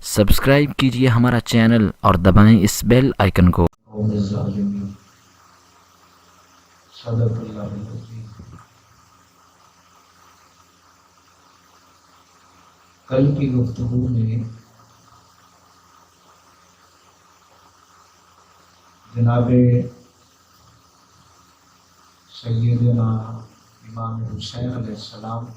Subscribe कीजिए हमारा channel और दबाएं इस बेल आइकन को। कल की गुफ्तगू में जनाबे सैयदना इमाम हुसैन अलैहिस्सलाम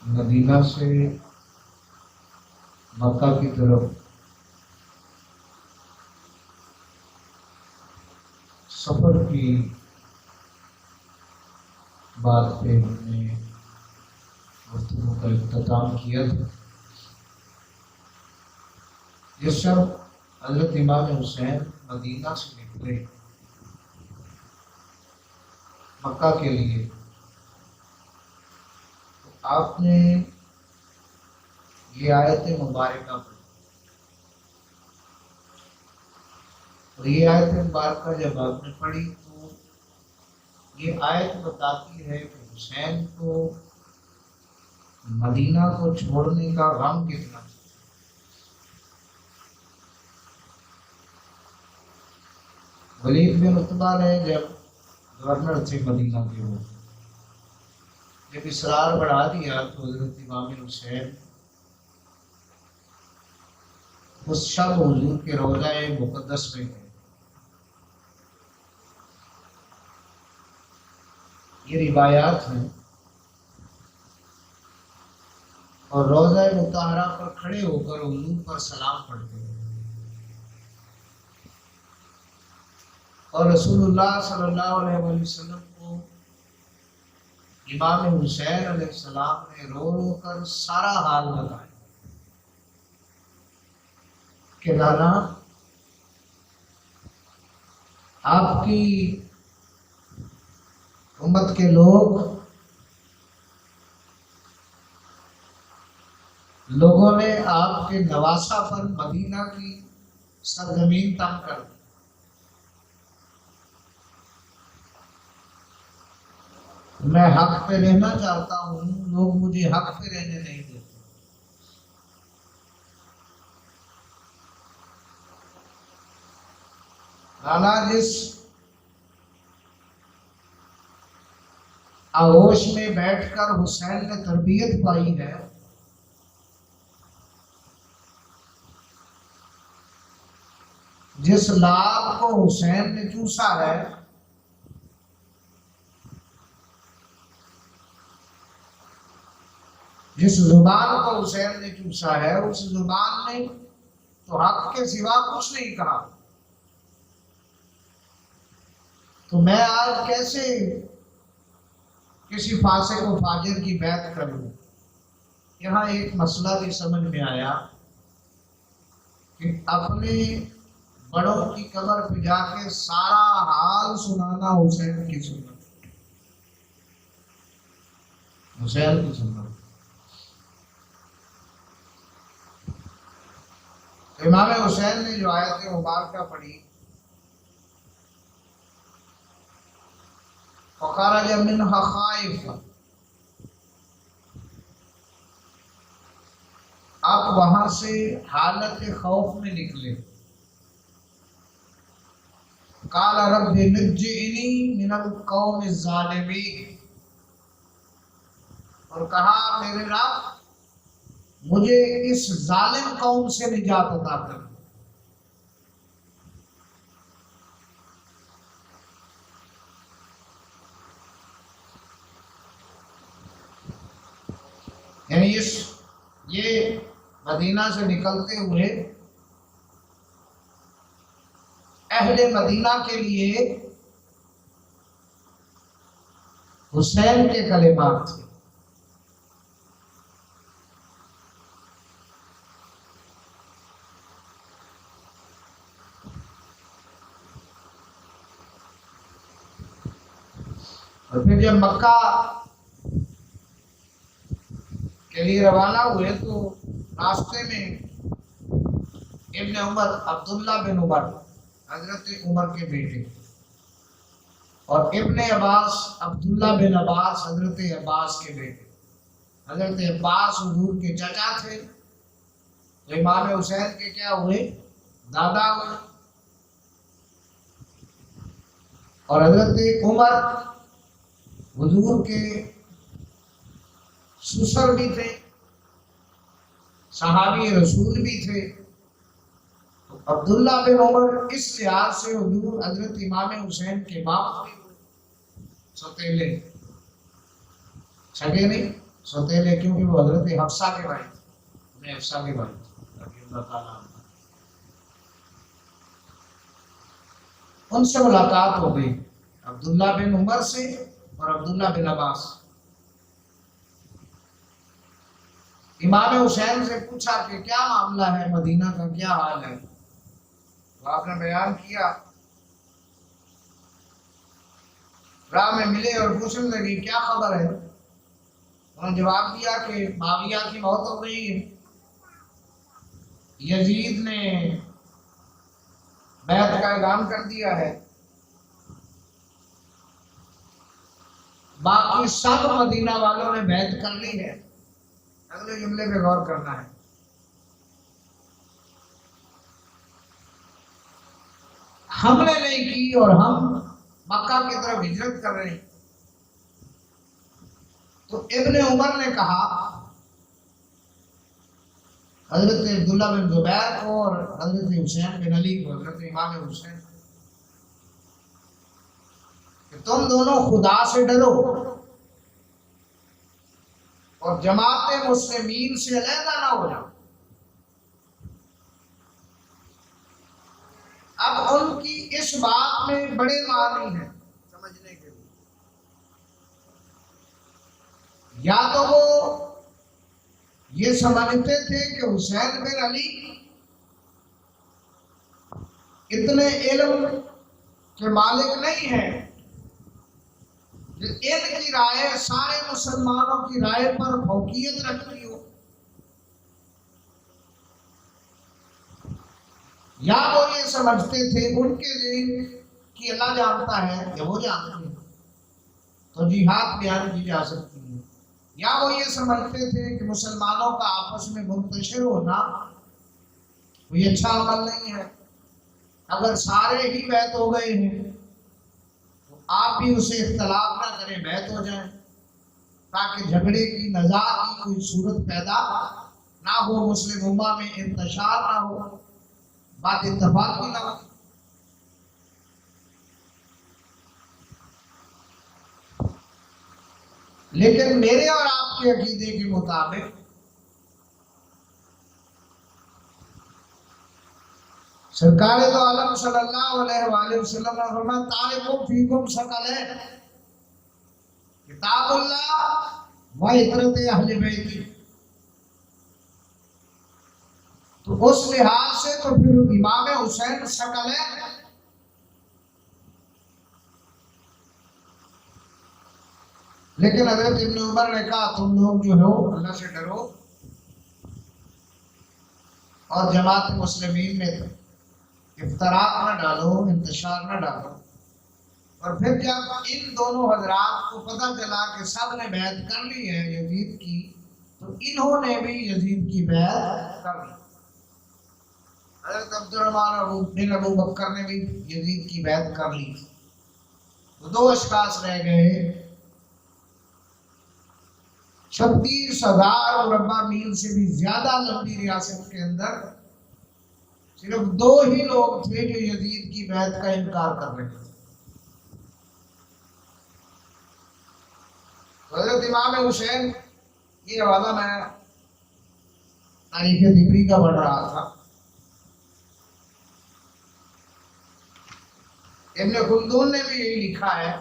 मदीना से मक्का की तरफ सफर की बात पे हमने गुफ्तगू का इख्तिताम किया था। जिस शब हजरत इमाम हुसैन मदीना से निकले मक्का के लिए, तो आपने ये आयत मुबारका पढ़ी। और ये आयत मुबारका जब आपने पढ़ी तो ये आयत बताती है कि हुसैन को मदीना को छोड़ने का गम कितना था। वलीद बिन उतबा ने जब गवर्नर थे मदीना के, वो जब इसरार बढ़ा दिया तो हजरत इमाम हुसैन उस शब हुजूर के रोज़ा मुक़द्दस में गए। ये रिवायात हैं। और रोज़ा मुताहरा पर खड़े होकर हुजूर पर सलाम पढ़ते हैं। और रसूलुल्लाह सल्लल्लाहु अलैहि वसल्लम को इमाम हुसैन अलैहिस्सलाम ने रो रो कर सारा हाल बताया कि नाना, आपकी उम्मत के लोगों ने आपके नवासा पर मदीना की सरजमीन तंग कर दी। मैं हक पे रहना चाहता हूँ, लोग मुझे हक पे रहने नहीं देते। नाना, जिस आगोश में बैठकर हुसैन ने तरबियत पाई है, जिस लाभ को हुसैन ने चूसा है, जिस जुबान को हुसैन ने चूसा है, उस जुबान ने तो हक के सिवा कुछ नहीं कहा। तो मैं आज कैसे किसी फासिक को फाजिर की बैत करूं। यहाँ एक मसला भी समझ में आया कि अपने बड़ों की कब्र पे जाके सारा हाल सुनाना हुसैन की सुन्नत, हुसैन की सुन्नत। इमाम हुसैन ने जो आयत मुबारका पढ़ी, फ़ख़रज मिन्हा ख़ाइफ़ा, आप वहां से हालत खौफ में निकले। क़ाल रब्बि नज्जिनी मिनल क़ौमि ज़ालिमीन, और कहा मेरे रब, मुझे इस जालिम कौम से निजात अता कर। यानी ये मदीना से निकलते हुए अहले मदीना के लिए हुसैन के कलेमात थे। और फिर जब मक्का के लिए रवाना हुए तो रास्ते में इब्न उमर, अब्दुल्ला बिन उमर, हजरत उमर के बेटे, और इब्न अब्बास, अब्दुल्ला बिन अब्बास, हजरत अब्बास के बेटे, हजरत अब्बास हुजूर के चाचा थे, तो इमाम हुसैन के क्या हुए, दादा हुए। और हजरत उमर हुजूर के ससुर भी थे, सहाबी रसूल भी थे। तो अब्दुल्ला बिन उमर इस लिहाज से हुजूर हजरत इमाम हुसैन के बाप भी हुए, सौतेले, सगे नहीं, सौतेले, क्योंकि वो हजरत हफ्सा के भाई थे, उन्हें हफ्सा के भाई थे रज़ी अल्लाह ताला अन्हा। उनसे मुलाकात हो गई अब्दुल्ला बिन उमर से और अब्दुल्ला बिन अब्बास। इमाम हुसैन से पूछा कि क्या मामला है, मदीना का क्या हाल है। तो आपने बयान किया। राह में मिले और पूछने लगे क्या खबर है। उन्होंने जवाब दिया कि माविया की मौत हो गई है, यजीद ने बैत का ऐलान कर दिया है, बाकी सब मदीना वालों ने बैत कर ली है। अगले जुमले पे गौर करना है। हमने नहीं की और हम मक्का की तरफ हिजरत कर रहे हैं। तो इब्ने उमर ने कहा हजरत अब्दुल्ला बिन जुबैर को और हजरत हुसैन बिन अली को, हजरत इमाम हुसैन, कि तुम दोनों खुदा से डरो और जमात मुस्लिमीन से अलहदा ना हो जाओ। अब उनकी इस बात में बड़े मानी है समझने के लिए। या तो वो ये समझते थे कि हुसैन बिन अली इतने इल्म के मालिक नहीं है, इनकी राय सारे मुसलमानों की राय पर फौकियत रखती हो, या वो ये समझते थे उनके लिए कि अल्लाह जानता है या वो जानते हैं तो जिहाद बयान की जा सकती है, या वो ये समझते थे कि मुसलमानों का आपस में मुंतशिर होना कोई अच्छा अमल नहीं है। अगर सारे ही बैत हो गए हैं तो आप भी उसे इख्तलाफ ना करें, बैत हो जाए, ताकि झगड़े की नज़ा की कोई सूरत पैदा ना हो, मुस्लिम उम्मा में इंतशार ना हो, बात इत्तफाक की ना हो। लेकिन मेरे और आपके अकीदे के मुताबिक सरकार दो आलम सल्लल्लाहु अलैहि वसल्लम ने फरमाया तारिकुम फीकुम सकलैन, किताबुल्लाह व इतरत अहले बैती। तो उस लिहाज से तो फिर इमाम हुसैन सकलैन, लेकिन हजरत इब्न उमर ने कहा तुम लोग जो हो अल्लाह से डरो और जमात मुस्लिमीन में इफ्तराक न डालो, इंतशार न डालो। और फिर जब इन दोनों हजरात को पता चला कि सब ने बैत कर ली है यजीद की, तो इन्होंने भी यजीद की बैत कर ली। हजरत अब्दुर्रहमान बिन अबू बकर ने भी यजीद की बैत कर ली। तो दो अशखास रह गए, 36,000 मुरब्बा मील से भी ज्यादा लंबी रियासत के अंदर सिर्फ दो ही लोग थे जो यजीद की बैत का इनकार कर रहे थे। हजरत इमाम हुसैन, ये हवाला मैं तारीख दिगरी का पढ़ रहा था, इब्न खुल्दून ने भी यही लिखा है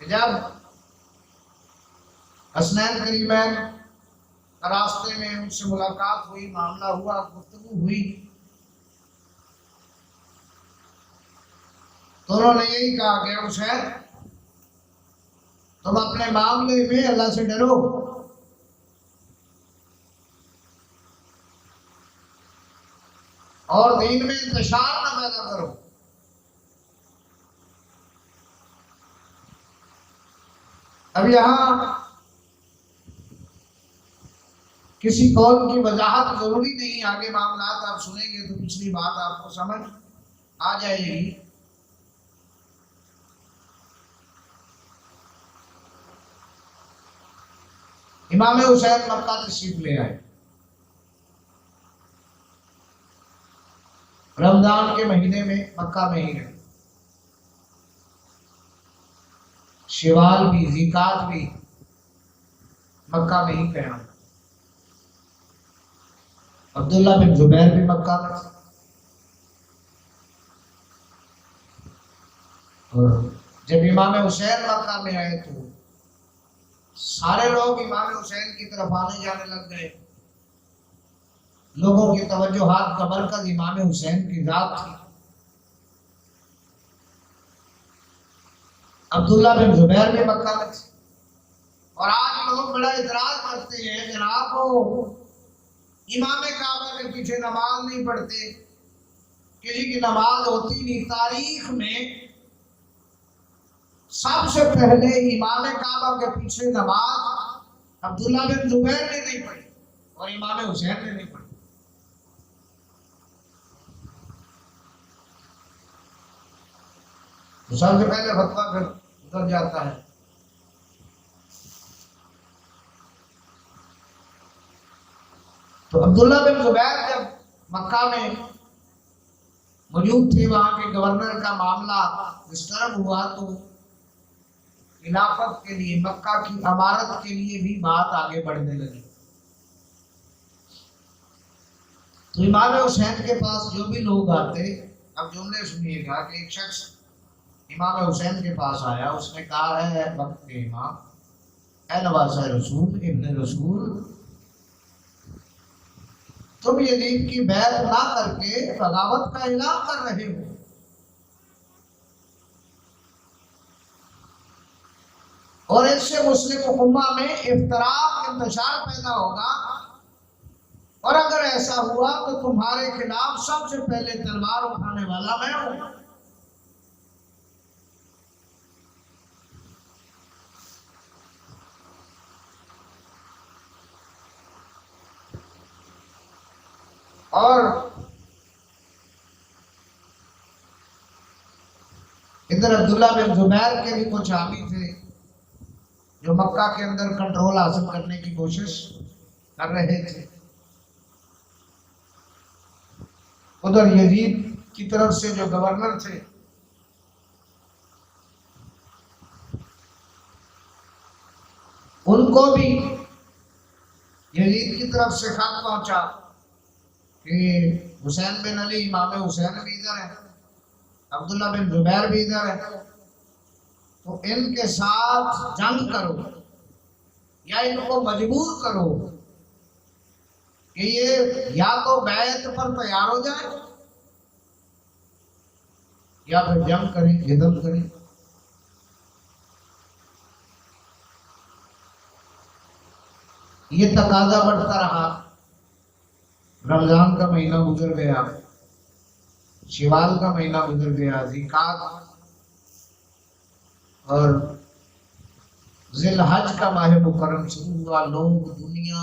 कि जब हसनैन करीमैन रास्ते में उनसे मुलाकात हुई, मामला हुआ, गुफ्तगू हुई, तो उन्होंने यही कहा कि हुसैन तुम अपने मामले में अल्लाह से डरो और दीन में इंतशार न पैदा करो। अब यहाँ किसी कौल की वजाहत जरूरी नहीं, आगे मामलात आप सुनेंगे तो पिछली बात आपको समझ आ जाएगी। इमाम हुसैन मक्का तशरीफ ले आए। रमजान के महीने में मक्का में ही रहे। शिवाल भी ज़िकात भी मक्का में ही कयाम। अब्दुल्ला बिन जुबैर भी मक्का में, और जब इमाम हुसैन मक्का में आए तो सारे लोग इमाम हुसैन की तरफ आने जाने लग गए। लोगों की तवज्जोहात का मरकज इमाम हुसैन की जात थी। अब्दुल्ला बिन जुबैर भी मक्का में थे। और आज लोग बड़ा इतराज करते हैं, जनाब वो इमाम काबा के पीछे नमाज नहीं पढ़ते, किसी की नमाज होती नहीं। तारीख में सबसे पहले इमाम काबा के पीछे नमाज अब्दुल्ला बिन जुबैर ने नहीं पढ़ी और इमाम हुसैन ने नहीं पढ़ी। तो सबसे पहले फतवा फिर उतर जाता है। तो अब्दुल्ला बिन जुबैर जब मक्का में मौजूद थे, वहां के गवर्नर का मामला डिस्टर्ब हुआ, तो खिलाफत के लिए, मक्का की अमारत के लिए भी बात आगे बढ़ने लगी। तो इमाम हुसैन के पास जो भी लोग आते, अब जुमले सुनिएगा कि एक शख्स इमाम हुसैन के पास आया, उसने कहा है वक्त के इमाम, ऐ नवाज़ रसूल इब्न रसूल, तुम यजीद की बैत ना करके बगावत का ऐलान कर रहे हो। और इससे मुस्लिम उम्मा में इफ्तराक इंतशार पैदा होगा, और अगर ऐसा हुआ तो तुम्हारे खिलाफ सबसे पहले तलवार उठाने वाला मैं हूं। और इधर अब्दुल्ला बिन जुबैर के भी कुछ आमी थे जो मक्का के अंदर कंट्रोल हासिल करने की कोशिश कर रहे थे। उधर यजीद की तरफ से जो गवर्नर थे, उनको भी यजीद की तरफ से खत पहुंचा कि हुसैन बिन अली, इमाम हुसैन भी इधर है, अब्दुल्ला बिन जुबैर भी इधर है, तो इनके साथ जंग करो या इनको मजबूर करो कि ये या तो बैत पर तैयार हो जाए या फिर जंग करें, जिद्द करें। ये तकाजा बढ़ता रहा। रमजान का महीना गुजर गया, शिवाल का महीना गुजर गया, ज़िकात और ज़िलहज का माह मुकर्रम शुरू हुआ। लोग दुनिया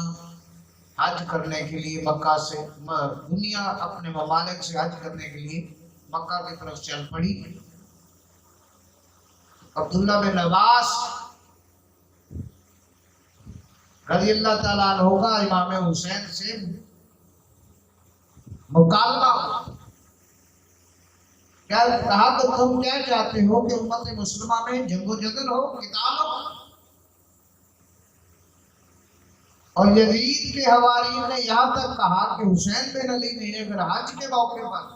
हज करने के लिए मक्का से, दुनिया अपने ममालिक से हज करने के लिए मक्का की तरफ चल पड़ी। अब्दुल्ला बिन अब्बास रज़ियल्लाहु ताला अन्हु का इमाम हुसैन से मुकालमा हुआ। क्या कहा, तो तुम क्या चाहते हो कि उम्मत मुस्लिमा में जंगो-जदल हो, किताल हो? और यजीद के हवारी ने यहाँ तक कहा कि हुसैन बिन अली ने अगर हज के मौके पर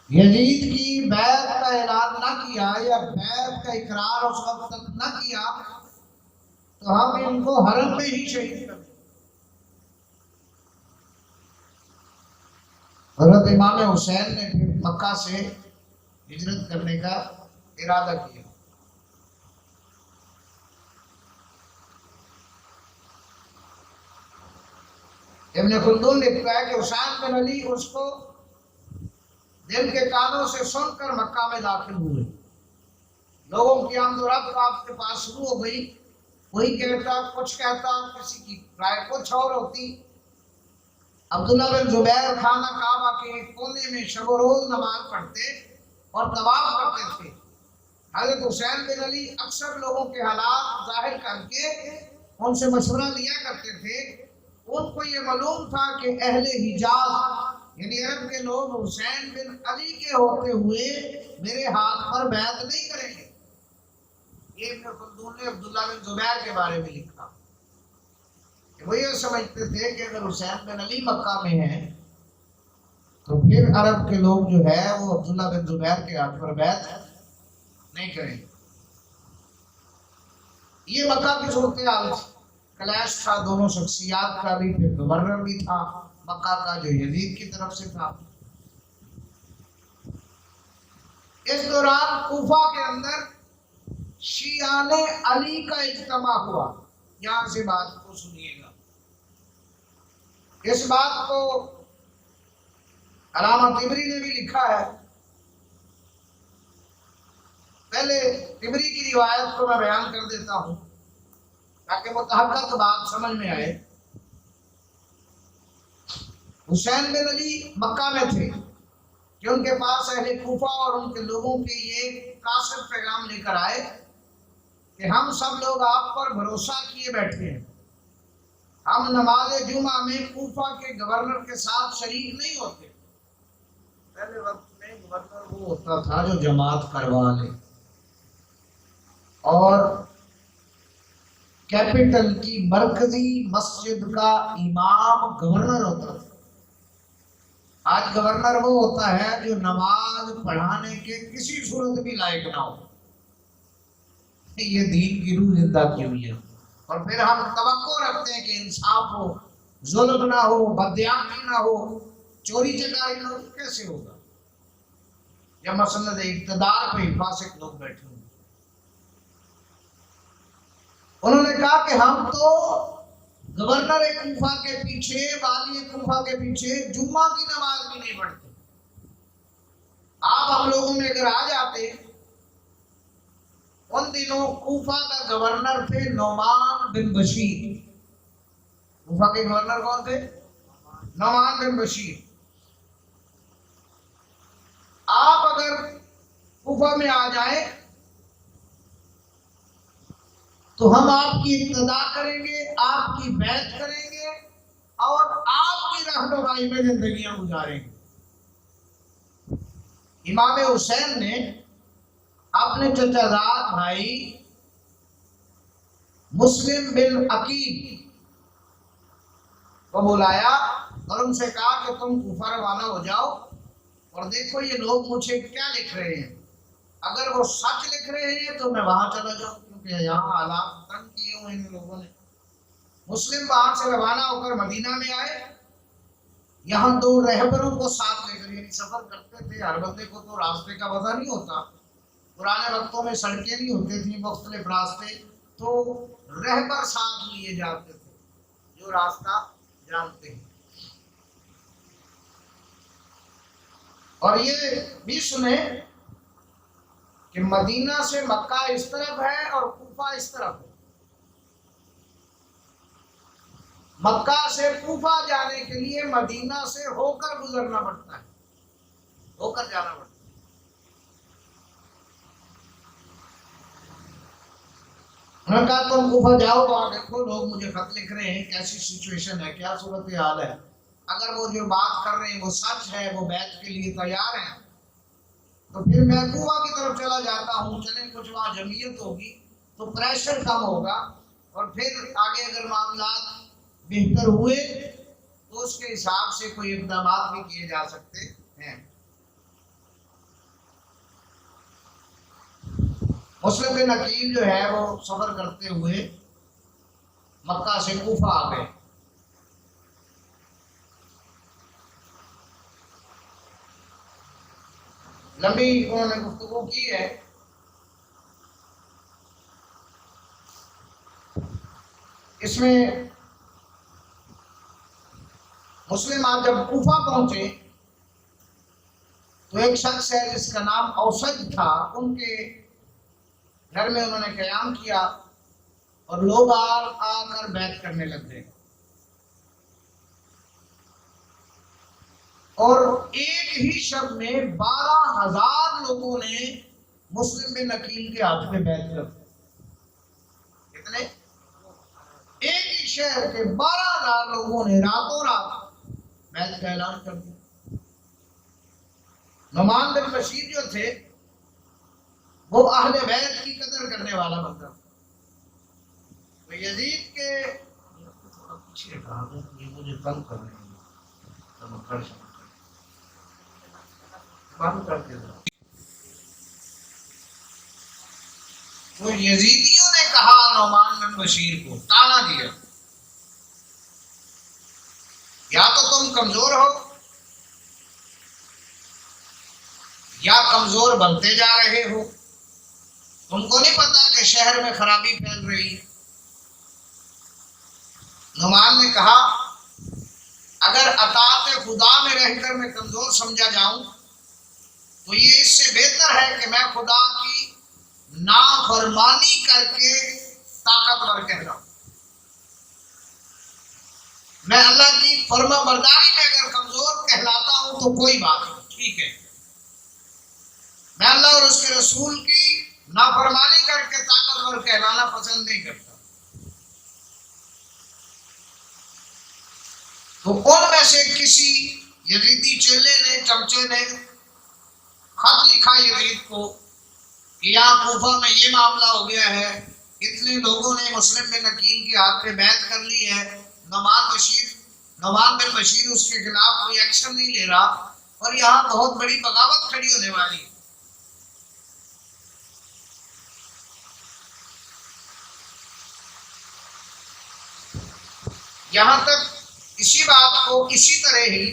यजीद की बैत का ऐलान न किया या बैत का इकरार उस वक्त तक न किया, तो हम इनको हरम में ही शहीद कर। हज़रत इमाम हुसैन ने फिर मक्का से हिजरत करने का इरादा किया। इब्न खुल्दून लिखता है कि हुसैन बिन अली उसको दिल के कानों से सुनकर मक्का में दाखिल हुए। लोगों की आमदोरफ्त आपके पास शुरू हो गई, कोई कहता कुछ कहता, किसी की राय कुछ और होती। अब्दुल्ला बिन जुबैर खाना काबा के एक कोने में शब रोज नमाज पढ़ते और तवाफ करते थे। हजरत हुसैन बिन अली अक्सर लोगों के हालात जाहिर करके उनसे मशवरा लिया करते थे। उनको ये मालूम था कि अहले हिजाज यानी अरब के लोग हुसैन बिन अली के होते हुए मेरे हाथ पर बैत नहीं करेंगे। ये इब्न खल्दून ने अब्दुल्ला बिन जुबैर के बारे में लिखा। वो ये समझते थे कि अगर हुसैन बिन अली मक्का में है तो फिर अरब के लोग जो है वो अब्दुल्ला बिन जुबैर के हाथ पर बैत नहीं करेंगे। ये मक्का की सूरत हाल थी। क्लैश था दोनों शख्सियात का भी, फिर गवर्नर भी था मक्का का जो यजीद की तरफ से था। इस दौरान कूफा के अंदर शियाने अली का इज्तिमा हुआ। यहां से बात को सुनिएगा। इस बात को अलामा तिबरी ने भी लिखा है। पहले तिबरी की रिवायत को मैं बयान कर देता हूं ताकि मुतहक्कक बात समझ में आए। हुसैन बिन अली मक्का में थे कि उनके पास अहले कूफा और उनके लोगों के ये कासिर पैगाम लेकर आए कि हम सब लोग आप पर भरोसा किए बैठे हैं। हम नमाज जुमा में कूफा के गवर्नर के साथ शरीक नहीं होते। पहले वक्त में गवर्नर वो होता था जो जमात करवा ले और कैपिटल की मरकजी मस्जिद का इमाम गवर्नर होता था। आज गवर्नर वो होता है जो नमाज पढ़ाने के किसी सूरत भी लायक ना हो। ये दीन की रूह जिंदा की हुई है। और फिर हम तवक्को रखते हैं कि इंसाफ हो, जुल्म ना हो, बदयामी ना हो, चोरी चकारी ना हो। कैसे होगा जब मसनद इक़्तिदार पे फासिक लोग बैठे होंगे। उन्होंने कहा कि हम तो गवर्नर कूफा के पीछे, वाली कूफा के पीछे जुम्मा की नमाज भी नहीं पढ़ते। आप हम लोगों में अगर आ जाते। उन दिनों कूफा का गवर्नर थे नौमान बिन बशीर। कूफा के गवर्नर कौन थे? नौमान बिन बशीर। आप अगर कूफा में आ जाए तो हम आपकी इक्तदा करेंगे, आपकी बैत करेंगे और आपकी रहनुमाई में जिंदगियां गुजारेंगे। इमाम हुसैन ने अपने चचाजाद भाई मुस्लिम बिन अकील को बुलाया और उनसे कहा कि तुम कूफा रवाना हो जाओ और देखो ये लोग मुझे क्या लिख रहे हैं। अगर वो सच लिख रहे हैं तो मैं वहां चला जाऊं, क्योंकि यहाँ हालात तंग किए हुए इन लोगों ने। मुस्लिम वहां से रवाना होकर मदीना में आए। यहाँ दो रहबरों को साथ लेकर, यानी सफर करते थे। हर बंदे को तो रास्ते का पता नहीं होता। पुराने वक्तों में सड़कें नहीं होती थी, मुख्तलिफ रास्ते, तो रहबर साथ लिए जाते थे जो रास्ता जानते हैं। और ये भी सुने कि मदीना से मक्का इस तरफ है और कूफा इस तरफ है। मक्का से कूफा जाने के लिए मदीना से होकर गुजरना पड़ता है, होकर जाना पड़ता है। उन्होंने कहा तुम कूफा जाओ तो आप देखो लोग मुझे खत लिख रहे हैं, कैसी सिचुएशन है, क्या सूरत हाल है। अगर वो जो बात कर रहे हैं वो सच है, वो बैत के लिए तैयार हैं, तो फिर मैं कूफा की तरफ चला जाता हूँ। चले कुछ वहाँ जमीयत होगी तो प्रेशर कम होगा और फिर आगे अगर मामला बेहतर हुए तो उसके हिसाब से कोई इक़दाम भी किए जा सकते हैं। मुस्लिम बिन अकील जो है वो सफर करते हुए मक्का से कूफा आ गए। लंबी उन्होंने गुफ्तगू की है। इसमें मुस्लिम आज जब कूफा पहुंचे तो एक शख्स है जिसका नाम औसद था, उनके घर में उन्होंने क़याम किया और लोग आकर बैत करने लग गए। और एक ही शब में 12,000 लोगों ने मुस्लिम बिन अकील के हाथ में बैत कर दी। कितने? एक ही शहर के 12,000 लोगों ने रातों रात बैत का ऐलान कर दिया। नुमान बिन बशीर जो थे वो अहले बैत की कदर करने वाला बंदा, तो यजीद के पीछे कहा ये मुझे तंग कर रहे हैं, तो यजीदियों ने कहा नुमान बिन बशीर को ताना दिया, या तो तुम कमजोर हो या कमजोर बनते जा रहे हो, तुमको नहीं पता कि शहर में खराबी फैल रही है। नुमान ने कहा अगर अताअत खुदा में रहकर मैं कमजोर समझा जाऊं तो ये इससे बेहतर है कि मैं खुदा की नाफरमानी करके ताकतवर कहलाऊं। मैं अल्लाह की फर्मा बरदारी में अगर कमजोर कहलाता हूं तो कोई बात नहीं, ठीक है। मैं अल्लाह और उसके रसूल की नाफरमानी करके ताकतवर कहलाना पसंद नहीं करता। तो उनमें से किसी यजीदी चेले ने, चमचे ने खत लिखा यजीद को कि यहाँ कूफा में ये मामला हो गया है, इतने लोगों ने मुस्लिम बिन अकील के हाथ पे बैत कर ली है, नुमान बिन बशीर उसके खिलाफ कोई एक्शन नहीं ले रहा और यहाँ बहुत बड़ी बगावत खड़ी होने वाली है। यहां तक इसी बात को इसी तरह ही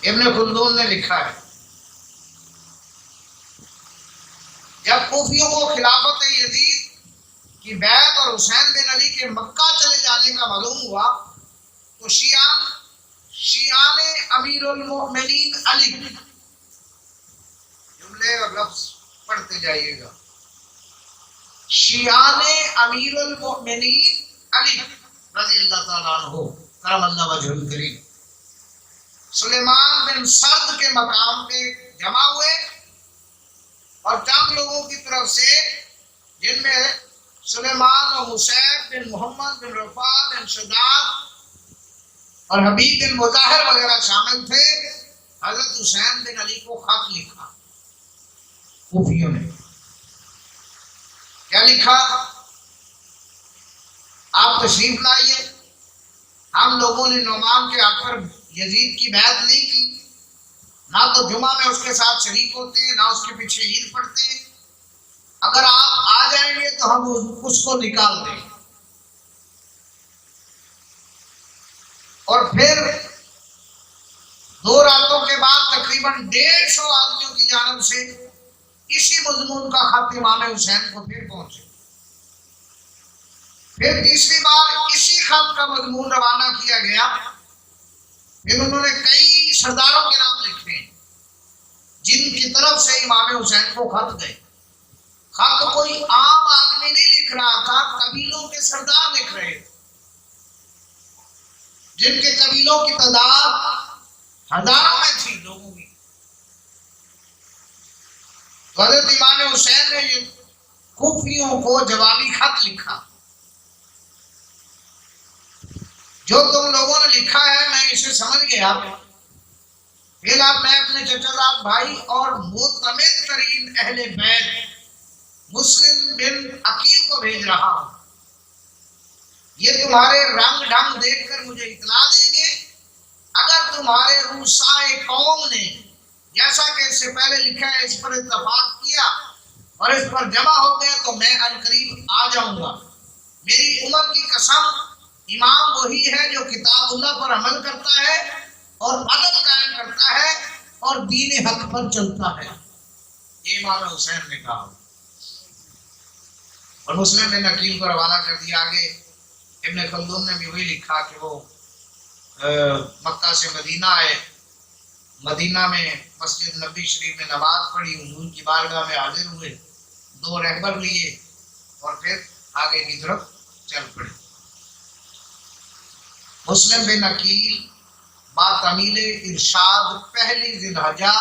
इब्न खुल्दून ने लिखा है। जब कूफियों को खिलाफत यजीद की बैत और हुसैन बिन अली के मक्का चले जाने का मालूम हुआ तो शियान अमीरुल मोमिनीन अली, जुमले और लफ्ज पढ़ते जाइएगा, शियान अमीरुल मोमिनीन अली रज़ियल्लाहु ताला अन्हु करमल्लाहु वजहुल करीम सुलेमान बिन सर्द के मकाम पे जमा हुए और चंद लोगों की तरफ से, जिनमें सुलेमान और मुसैब बिन मोहम्मद बिन रफा बिन शदाद और हबीब बिन मुजाहिर वगैरह शामिल थे, हजरत हुसैन बिन अली को खत लिखा। कूफियों ने क्या लिखा? आप तशरीफ लाइए, हम लोगों ने नुमान के हाथ पर यजीद की बैत नहीं की, ना तो जुमा में उसके साथ शरीक होते हैं, ना उसके पीछे ईद पढ़ते हैं। अगर आप आ जाएंगे तो हम उसको निकाल देंगे। और फिर 2 रातों के बाद तकरीबन 150 आदमियों की जानब से इसी मजमून का खत इमाम हुसैन को फिर पहुंचे। फिर तीसरी बार इसी खत का मजमून रवाना किया गया। फिर उन्होंने कई सरदारों के नाम लिखे जिनकी तरफ से इमाम हुसैन को खत गए। खत कोई आम आदमी नहीं लिख रहा था, कबीलों के सरदार लिख रहे थे, जिनके कबीलों की तादाद हजारों में थी लोगों की। हज़रत इमाम हुसैन ने ये कूफियों को जवाबी खत लिखा, जो तुम लोगों ने लिखा है मैं इसे समझ गया। फिर अब मैं अपने चचाजाद भाई और मोतमिद तरीन अहले बैत मुस्लिम बिन अकील को भेज रहा हूं। ये तुम्हारे रंग ढंग देखकर मुझे इतला देंगे। अगर तुम्हारे रूसाए कौम ने जैसा कि इससे पहले लिखा है इस पर इत्तफाक किया और इस पर जमा हो गए तो मैं अनकरीब आ जाऊंगा। मेरी उम्र की कसम, इमाम वही है जो किताबुल्लाह पर अमल करता है और अदल कायम करता है और दीन हक पर चलता है। ये इमाम हुसैन ने कहा और मुस्लिम ने नकील को रवाना कर दिया। आगे इब्न खल्दून ने भी वही लिखा कि वो मक्का से मदीना आए, मदीना में मस्जिद नबी शरीफ में नमाज पढ़ी, हुजूर की बारगाह में हाजिर हुए, 2 रहबर लिए और फिर आगे की तरफ चल पड़े। मुस्लिम बिन अकील बातमील इरशाद पहली जिलहजा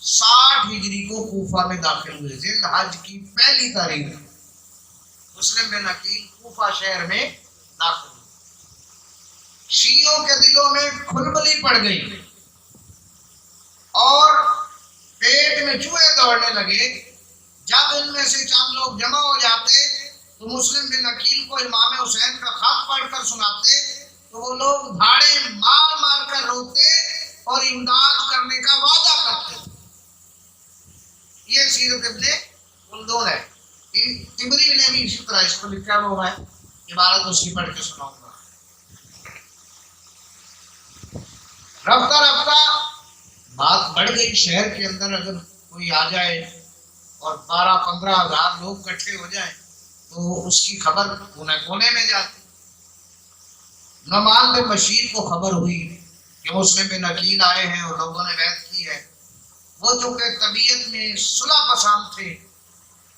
60 हिजरी को कूफा में दाखिल हुए। जिलहज की पहली तारीख मुस्लिम बिन अकील कूफा शहर में दाखिल हुए। शियों के दिलों में खुलबली पड़ गई और पेट में चूहे दौड़ने लगे। जब इनमें से चंद लोग जमा हो जाते तो मुस्लिम बिन अकील को इमाम हुसैन का खत पढ़कर सुनाते तो वो लोग धाड़े मार मार कर रोते और इमदाद करने का वादा करते। ये सीरत इब्ने खुल्दून है। तिबरी ने भी इसी तरह इसको लिखा हुआ है, इबारत उसकी पढ़ के सुनाऊंगा। रफ्ता रफ्ता बात बढ़ गई। शहर के अंदर अगर कोई आ जाए और 12-15 हजार लोग इकट्ठे हो जाए तो उसकी खबर कोने कोने में जाती। नुमान बिन बशीर को खबर हुई कि मुस्लिम बिन अकील आए हैं और लोगों ने बैत की है। वो जो कि तबीयत में सुलह पसंद थे,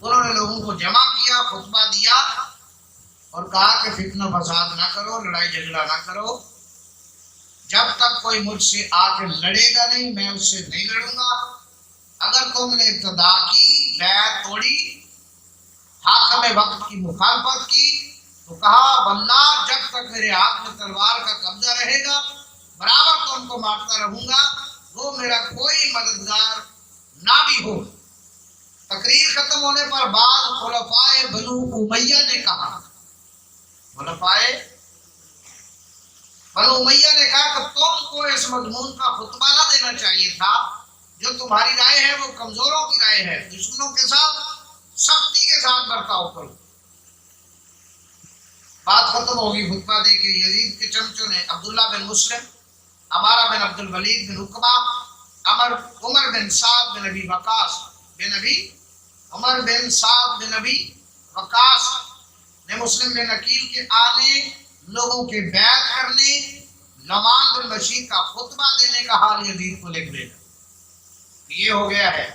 उन्होंने लोगों को जमा किया, खुतबा दिया और कहा कि फितना फसाद ना करो, लड़ाई झगड़ा ना करो। जब तक कोई मुझसे आके लड़ेगा नहीं, मैं उससे नहीं लड़ूंगा। अगर तुमने इब्तिदा की, बैत तोड़ी, हाकिम वक्त की मुखालफत की तो कहा वल्लाह जब तक मेरे हाथ में तलवार का कब्जा रहेगा बराबर तुमको मारता रहूंगा, वो मेरा कोई मददगार ना भी हो। तकरीर खत्म होने पर बाद खुलफाए बनु उमैया ने कहा, खुलफाए बनु उमैया ने कहा कि तुमको इस मजमून का खुतबा ना देना चाहिए था। जो तुम्हारी राय है वो कमजोरों की राय है। दुश्मनों के साथ सख्ती के साथ बर्ताव करो। बात खत्म होगी। खुतबा दे के यजीद के चमचों ने अब्दुल्ला बिन मुस्लिम, अमारा बिन अब्दुल वलीद बिन उकबा, उमर बिन साद बिन अबी वकास उमर बिन साद बिन अबी वकास ने मुस्लिम बिन अकील के आने, लोगों के बैत करने, नुमान बिन बशीर का खुतबा देने का हाल यजीद को लिख देगा। ये हो गया है।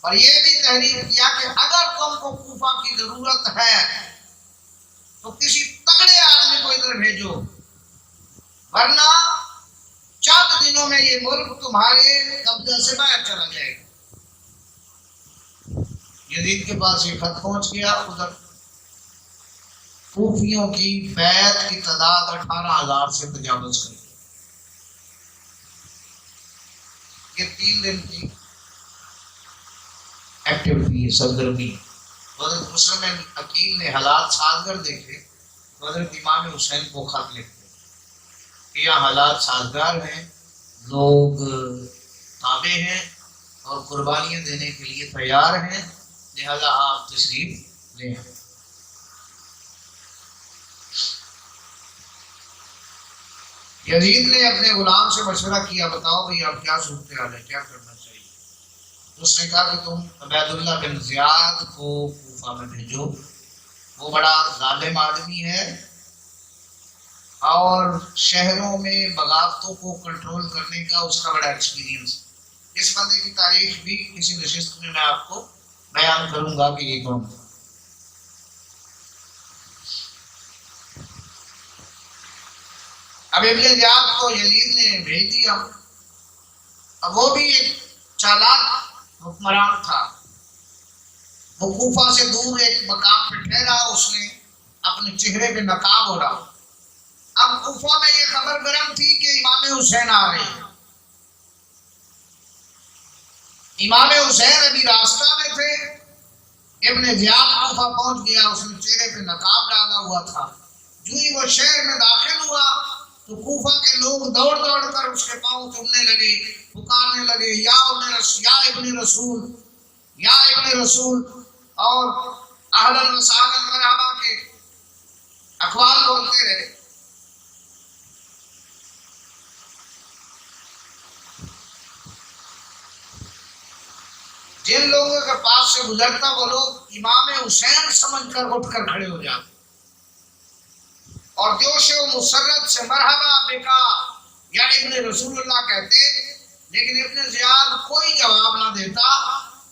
और ये भी तहरीर किया कि अगर तुमको कूफा की जरूरत है तो किसी तगड़े आदमी को इधर भेजो, वरना चंद दिनों में ये मुल्क तुम्हारे कब्जे से बाहर चला जाएगा। यजीद के पास ये खत पहुंच गया। उधर कूफियों की बैत की तादाद 18,000 से तजावुज कर गई। ये 3 दिन की एक्टिविटी, सरगर्मी। हज़रत मुस्लिम बिन अकील ने हालात साजगर देखे तो हज़रत इमाम हुसैन को खत लिखते कि यहाँ हालात साजगार हैं, लोग ताबे हैं और कुर्बानियाँ देने के लिए तैयार हैं, लिहाजा आप तशरीफ लें। यजीद ने अपने गुलाम से मशवरा किया, बताओ भाई आप क्या सूरत हाल है, क्या करना चाहिए। उसने कहा कि तुम उबैदुल्लाह बिन ज़ियाद को कूफा में भेजो, वो बड़ा जालिम आदमी है और शहरों में बगावतों को कंट्रोल करने का उसका बड़ा एक्सपीरियंस। इस बंदे की तारीख भी किसी नशिस्त में मैं आपको बयान करूंगा कि ये कौन था। अब इब्ने ज़ियाद को यजीद ने भेज दिया। अब वो भी एक चालाक हुक्मरान था। वो कूफा से दूर एक मकाम पे ठहरा, उसने अपने चेहरे पे नकाब ओढ़ा। अब कूफा में ये खबर गर्म थी कि इमाम हुसैन आ रहे हैं। इमाम हुसैन अभी रास्ता में थे। इब्ने ज़ियाद कूफा पहुंच गया, उसने चेहरे पे नकाब डाला हुआ था। जो ही वो शहर में दाखिल हुआ तो कूफा के लोग दौड़ दौड़ कर उसके पांव चूमने लगे, पुकारने लगे, या इब्ने रसूल और अहलन व सहलन मरहबा के अक़वाल बोलते रहे। जिन लोगों के पास से गुजरता वो लोग इमाम हुसैन समझकर उठकर खड़े हो जाते और जोश व मुसर्रत से मरहबा बेका रसूलुल्लाह कहते, लेकिन इब्न ज़ियाद कोई जवाब ना देता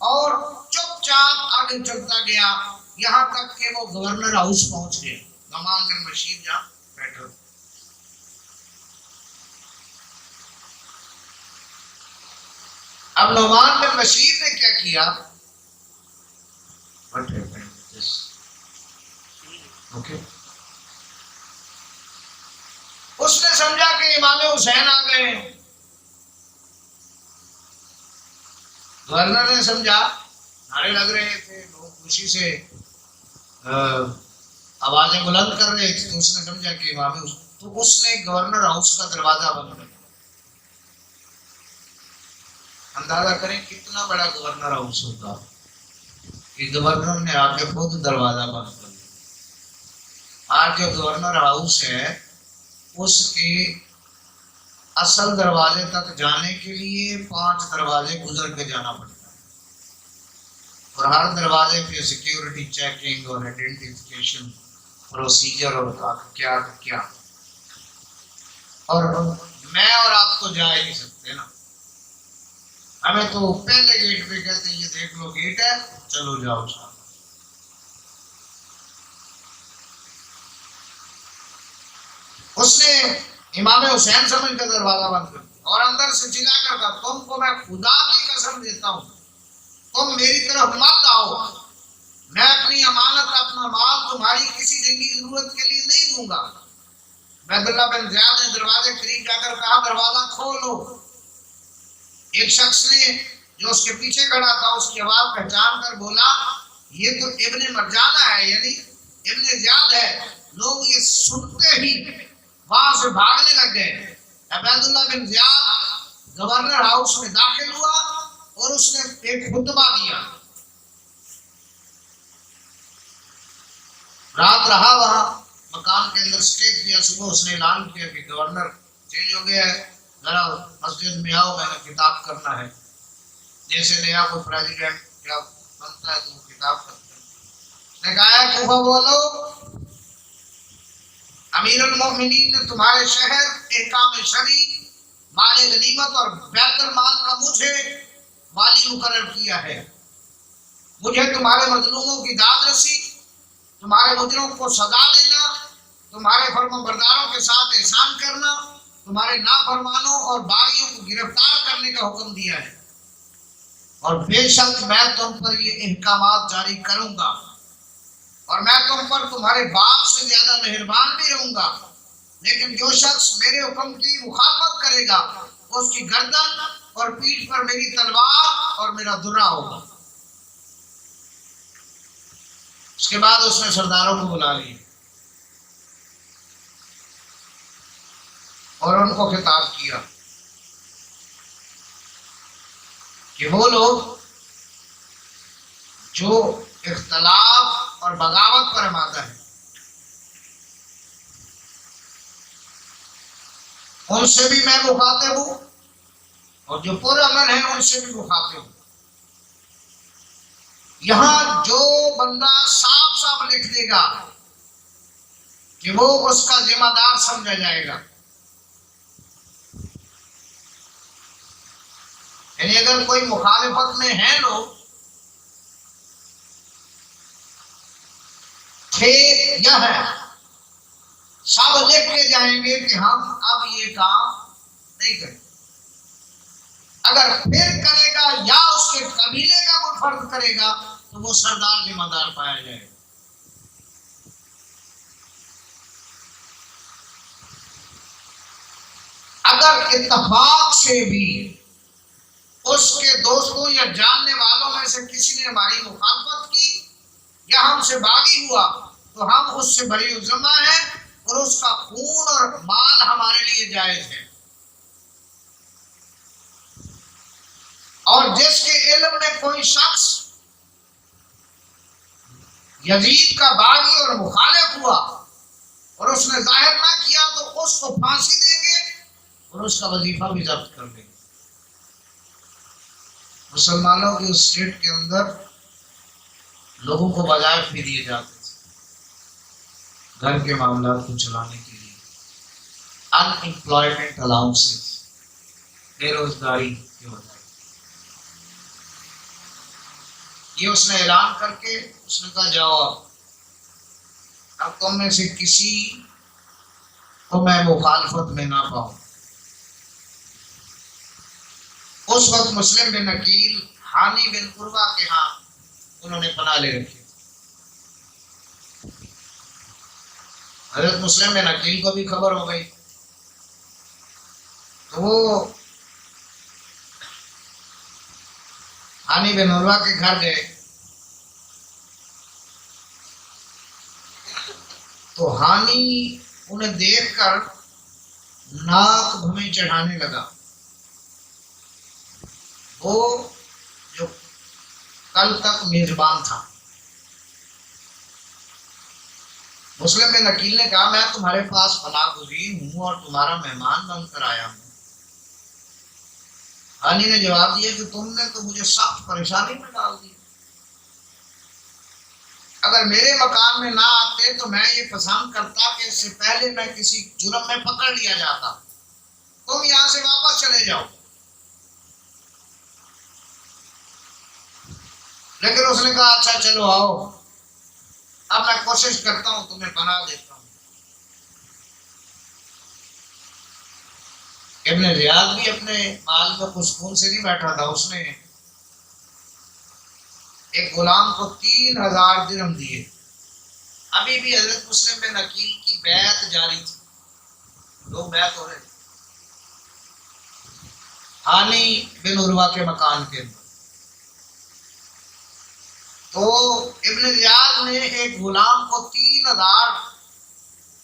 और चुपचाप आगे चलता गया, यहाँ तक कि वो गवर्नर हाउस पहुंच गए, नोमान बिन बशीर जहाँ बैठे। अब नोमान बिन बशीर ने क्या किया, ओके, उसने समझा कि इमाम हुसैन आ गए। गवर्नर ने समझा, नारे लग रहे थे, लोग खुशी से आवाजें बुलंद कर रहे थे, तो उसने समझा कि इमाम, तो उसने गवर्नर हाउस का दरवाजा बंद कर दिया। अंदाजा करें कितना बड़ा गवर्नर हाउस होगा कि गवर्नर ने आके खुद दरवाजा बंद कर दिया। आज जो गवर्नर हाउस है उसके असल दरवाजे तक जाने के लिए 5 दरवाजे गुजर के जाना पड़ता है, और हर दरवाजे पे सिक्योरिटी चेकिंग और आइडेंटिफिकेशन प्रोसीजर और क्या क्या, और मैं और आप तो जा ही नहीं सकते ना, हमें तो पहले गेट पे कहते हैं ये देख लो गेट है, चलो जाओ साहब। उसने इमाम हुसैन समझ कर दरवाजा बंद कर दिया और अंदर से चिल्ला कर कहा, तुमको मैं खुदा की कसम देता हूं, तुम मेरी तरफ मत आओ, मैं अपनी अमानत, अपना माल तुम्हारी किसी जंगी जरूरत के लिए नहीं दूंगा। अब्दुल्लाह बिन ज़ियाद ने दरवाजे करीब जाकर कहा, दरवाजा खोलो। एक शख्स ने जो उसके पीछे खड़ा था उसकी आवाज पहचान कर बोला, ये तो इब्ने मरजाना है, यानी इब्ने ज़ियाद है। लोग ये सुनते ही वहां से भागने लग गए। Abdullah bin Ziyad governor house में दाखिल हुआ और उसने एक खुतबा दिया, रात रहा वहां मकान के अंदर, स्टेज दिया। सुबह उसने ऐलान किया कि गवर्नर चेंज हो गया है, जरा मस्जिद में आओ, मैंने किताब करना है। जैसे नया कोई प्रेसिडेंट क्या बनता है तो वो किताब करता है। उसने कहा, कूफा बोलो, अमीरुल मोमिनीन ने तुम्हारे शहर एहकाम शरी, माल गनीमत और बैतुल माल का मुझे वाली मुकर्रर किया है। मुझे तुम्हारे मजलूमों की दाद रसी, तुम्हारे मुजरिमों को सजा देना, तुम्हारे फर्माबरदारों के साथ एहसान करना, तुम्हारे नाफरमानों और बागियों को गिरफ्तार करने का हुक्म दिया है, और बेशक मैं तुम पर ये अहकामात जारी करूंगा, और मैं तुम पर तुम्हारे बाप से ज्यादा मेहरबान भी रहूंगा। लेकिन जो शख्स मेरे हुक्म की मुखालफत करेगा उसकी गर्दन और पीठ पर मेरी तलवार और मेरा दुर्रा होगा। उसके बाद उसने सरदारों को बुला लिया और उनको खिताब किया कि वो लोग जो इख्तलाफ और बगावत पर आमादा है उनसे भी मैं मुखातिब हूं, और जो पुरअमन है उनसे भी मुखातिब हूं। यहां जो बंदा साफ साफ लिख देगा कि वो उसका जिम्मेदार समझा जाएगा। यानी अगर कोई मुखालिफत में है लोग, ठीक यह है, सब लिख के जाएंगे कि हम अब ये काम नहीं करें। अगर फिर करेगा या उसके कबीले का कोई फर्ज करेगा तो वो सरदार जिम्मेदार पाया जाएगा। अगर इत्तेफाक से भी उसके दोस्तों या जानने वालों में से किसी ने हमारी मुखालफत की या हमसे बागी हुआ तो हम उससे बरी उज़्मा है और उसका खून और माल हमारे लिए जायज है। और जिसके इल्म में कोई शख्स यजीद का बागी और मुखालिफ हुआ और उसने जाहिर ना किया तो उसको फांसी देंगे और उसका वजीफा भी जब्त कर देंगे। मुसलमानों के उस स्टेट के अंदर लोगों को वज़ाइफ भी दिए जाते थे घर के मामला को चलाने के लिए, अनएम्प्लॉयमेंट अलाउंसेस। बेरोजगारी की वजह। ये उसने ऐलान करके उसने कहा जाओ अब तुम में से किसी को मैं मुखालफत में ना पाऊं। उस वक्त मुस्लिम बिन अकील हानी बिन कुरवा के यहाँ उन्होंने पनाह ले रखी। हजरत मुस्लिम बिन अकील को भी खबर हो गई तो वो हानी बिन उर्वा के घर गए तो हानी उन्हें देखकर नाक भमें चढ़ाने लगा। वो जो कल तक मेजबान था। मुस्लिम बिन अकील ने कहा मैं तुम्हारे पास पनाहगुज़ीर हूं और तुम्हारा मेहमान बनकर आया हूं। हानी ने जवाब दिया कि तुमने तो मुझे सख्त परेशानी में डाल दिया। अगर मेरे मकान में ना आते तो मैं ये पसंद करता कि इससे पहले मैं किसी जुर्म में पकड़ लिया जाता। तुम यहां से वापस चले जाओ। लेकिन उसने कहा अच्छा चलो आओ, अब मैं कोशिश करता हूं तुम्हें पनाह देता हूं। इब्न ज़ियाद भी अपने माल में कुछ खून से नहीं बैठा था। उसने एक गुलाम को 3000 दिरहम दिए। अभी भी हजरत मुस्लिम बिन अकील की बैत जारी थी। लोग बैत हो रहे हानी बिन उर्वा के मकान के अंदर। तो इब्न ज़ियाद ने एक गुलाम को 3000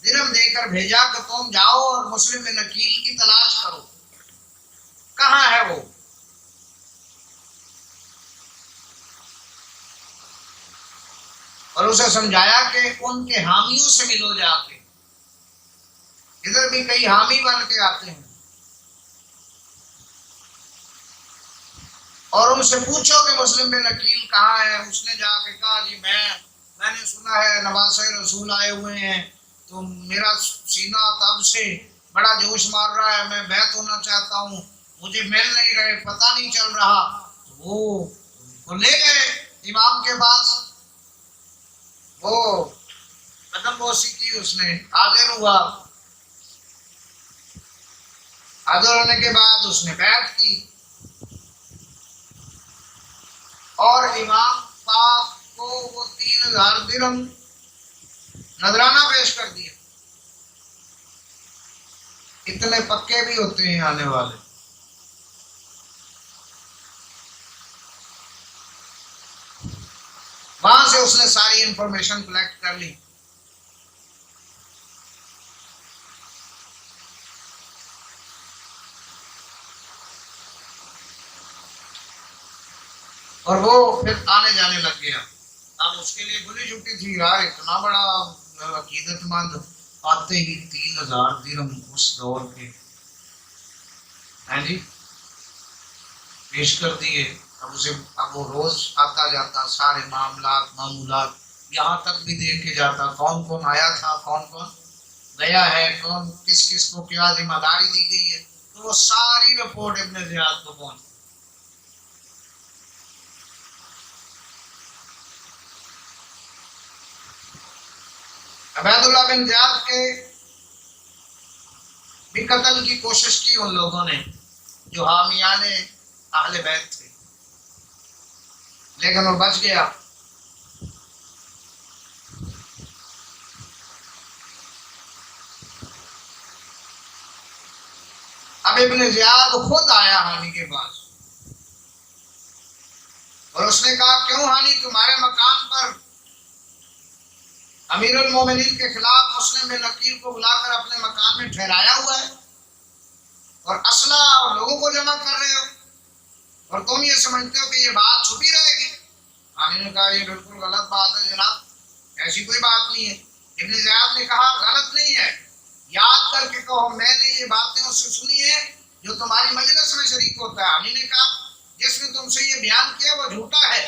दिरहम देकर भेजा कि तुम जाओ और मुस्लिम बिन अकील की तलाश करो, कहां है वो। और उसे समझाया कि उनके हामियों से मिलो जाके। इधर भी कई हामी बन के आते हैं और उनसे पूछो कि मुस्लिम बिन अकील कहाँ है। उसने जाके कहा जी मैंने सुना है नवासे रसूल आए हुए हैं तो मेरा सीना तब से बड़ा जोश मार रहा है, मैं बैत होना चाहता हूँ, मुझे मिल नहीं रहे, पता नहीं चल रहा। वो ले गए इमाम के पास। वो कदम बोसी की, उसने हाजिर हुआ। हाजिर होने के बाद उसने बैत की और इमाम पाक को वो 3000 दिरहम नजराना पेश कर दिया। इतने पक्के भी होते हैं आने वाले। वहां से उसने सारी इंफॉर्मेशन कलेक्ट कर ली। और वो फिर आने जाने लग गया। अब उसके लिए बुरी छुट्टी थी यार, इतना बड़ा अकीदतमंद, आते ही 3000 दिरहम उस दौर के हैं जी पेश कर दिए। अब वो रोज आता जाता, सारे मामूलात यहाँ तक भी देख के जाता, कौन कौन आया था, कौन कौन गया है, कौन किस किस को क्या जिम्मेदारी दी गई है। तो वो सारी रिपोर्ट इब्न ज़ियाद को पहुंची। अबैदुल्लाह बिन ज़ियाद के भी कत्ल की कोशिश की उन लोगों ने जो हामियाने अहले बैत थे, लेकिन वो बच गया। अब इब्न ज़ियाद खुद आया हानी के पास और उसने कहा क्यों हानी, तुम्हारे मकान पर अमीरुल मोमिनीन के खिलाफ मुस्लिम बिन अकील को बुलाकर अपने मकान में ठहराया हुआ है और असला और लोगों को जमा कर रहे हो और तुम ये समझते हो कि ये बात छुपी रहेगी। हानी ने कहा ये बिल्कुल गलत बात है जनाब, ऐसी कोई बात नहीं है। इब्न ज़ियाद ने कहा गलत नहीं है, याद करके कहो मैंने ये बातें उससे सुनी है जो तुम्हारी मजलिस में शरीक होता है। हानी ने कहा जिसने तुमसे ये बयान किया वो झूठा है।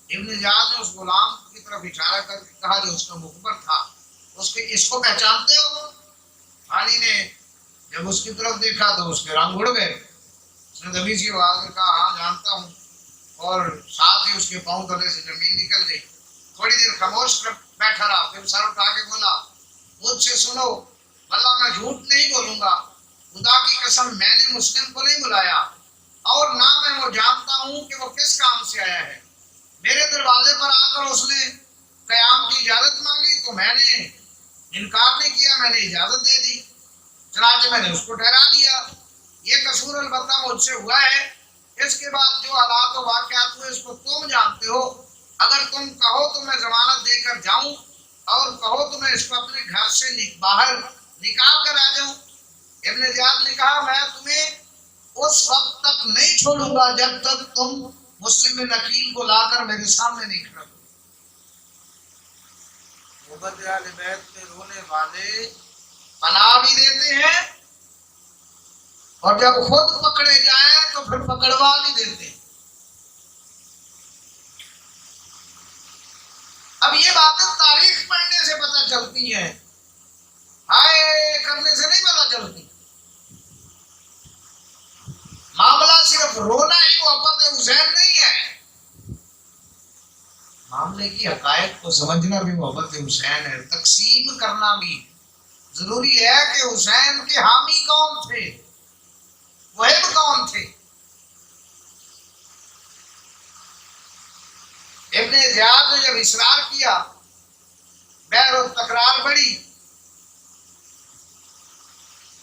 इब्न ज़ियाद ने उस गुलाम की तरफ इशारा करके कहा जो उसका मुखबर था, उसके इसको पहचानते हो? हानी ने जब उसकी तरफ देखा तो उसके रंग उड़ गए। उसने दबी सी आवाज में कहा, हाँ जानता हूँ, और साथ ही उसके पांव तले से जमीन निकल गई। थोड़ी देर खामोश बैठा रहा, फिर सर उठा के बोला, मुझसे सुनो, वल्लाह मैं झूठ नहीं बोलूंगा, खुदा की कसम मैंने मुस्लिम को नहीं बुलाया और ना मैं वो जानता हूँ कि वो किस काम से आया है। मेरे दरवाजे पर आकर उसने कयाम की इजाजत मांगी तो मैंने इनकार नहीं किया, मैंने इजाजत दे दी, चनाचे मैंने उसको ठहरा लिया। ये कसूर अलबत्ता मुझसे हुआ है। इसके बाद जो हालात और वाकयात हुए इसको तुम जानते हो। अगर तुम कहो तो मैं जमानत देकर जाऊं और कहो तो मैं इसको अपने घर से बाहर निकाल कर आ जाऊं। इब्न ज़ियाद ने कहा, मैं तुम्हें उस वक्त तक नहीं छोड़ूंगा जब तक तुम मुस्लिम बिन अकील को लाकर मेरे सामने नहीं खड़ा करो। मोहब्बत अहले बैत पे रोने वाले पनाह भी देते हैं और जब खुद पकड़े जाए तो फिर पकड़वा भी देते हैं। अब ये बातें तारीख पढ़ने से पता चलती हैं, हाय करने से नहीं पता चलती। मामला सिर्फ रोना ही मोहब्बत हुसैन नहीं है, मामले की हकायक को समझना भी मोहब्बत हुसैन है। तकसीम करना भी जरूरी है कि हुसैन के हामी कौन थे, वहीब कौन थे। इब्न ज़ियाद ने जब इसरार किया, बैर और तकरार बढ़ी,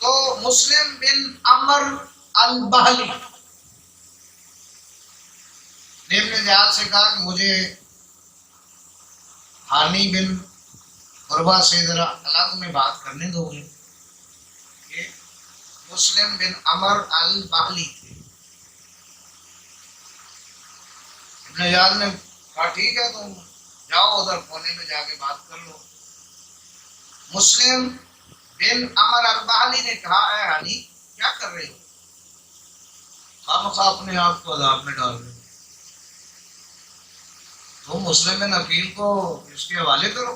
तो मुस्लिम बिन अमर अल-बहली ने इब्न ज़ियाद से कहा कि मुझे हानी बिन उर्वा से जरा अलग में बात करने दोगे। ये मुस्लिम बिन अमर अल-बहली थे। इब्न ज़ियाद ने कहा, ठीक है तुम जाओ उधर कोने में जाके बात कर लो। मुस्लिम बिन अमर अल-बहली ने कहा, ऐ हानी क्या कर रहे हो, खामखा अपने आप को अज़ाब में डाल रहे हो, तुम मुस्लिम बिन अकील को इसके हवाले करो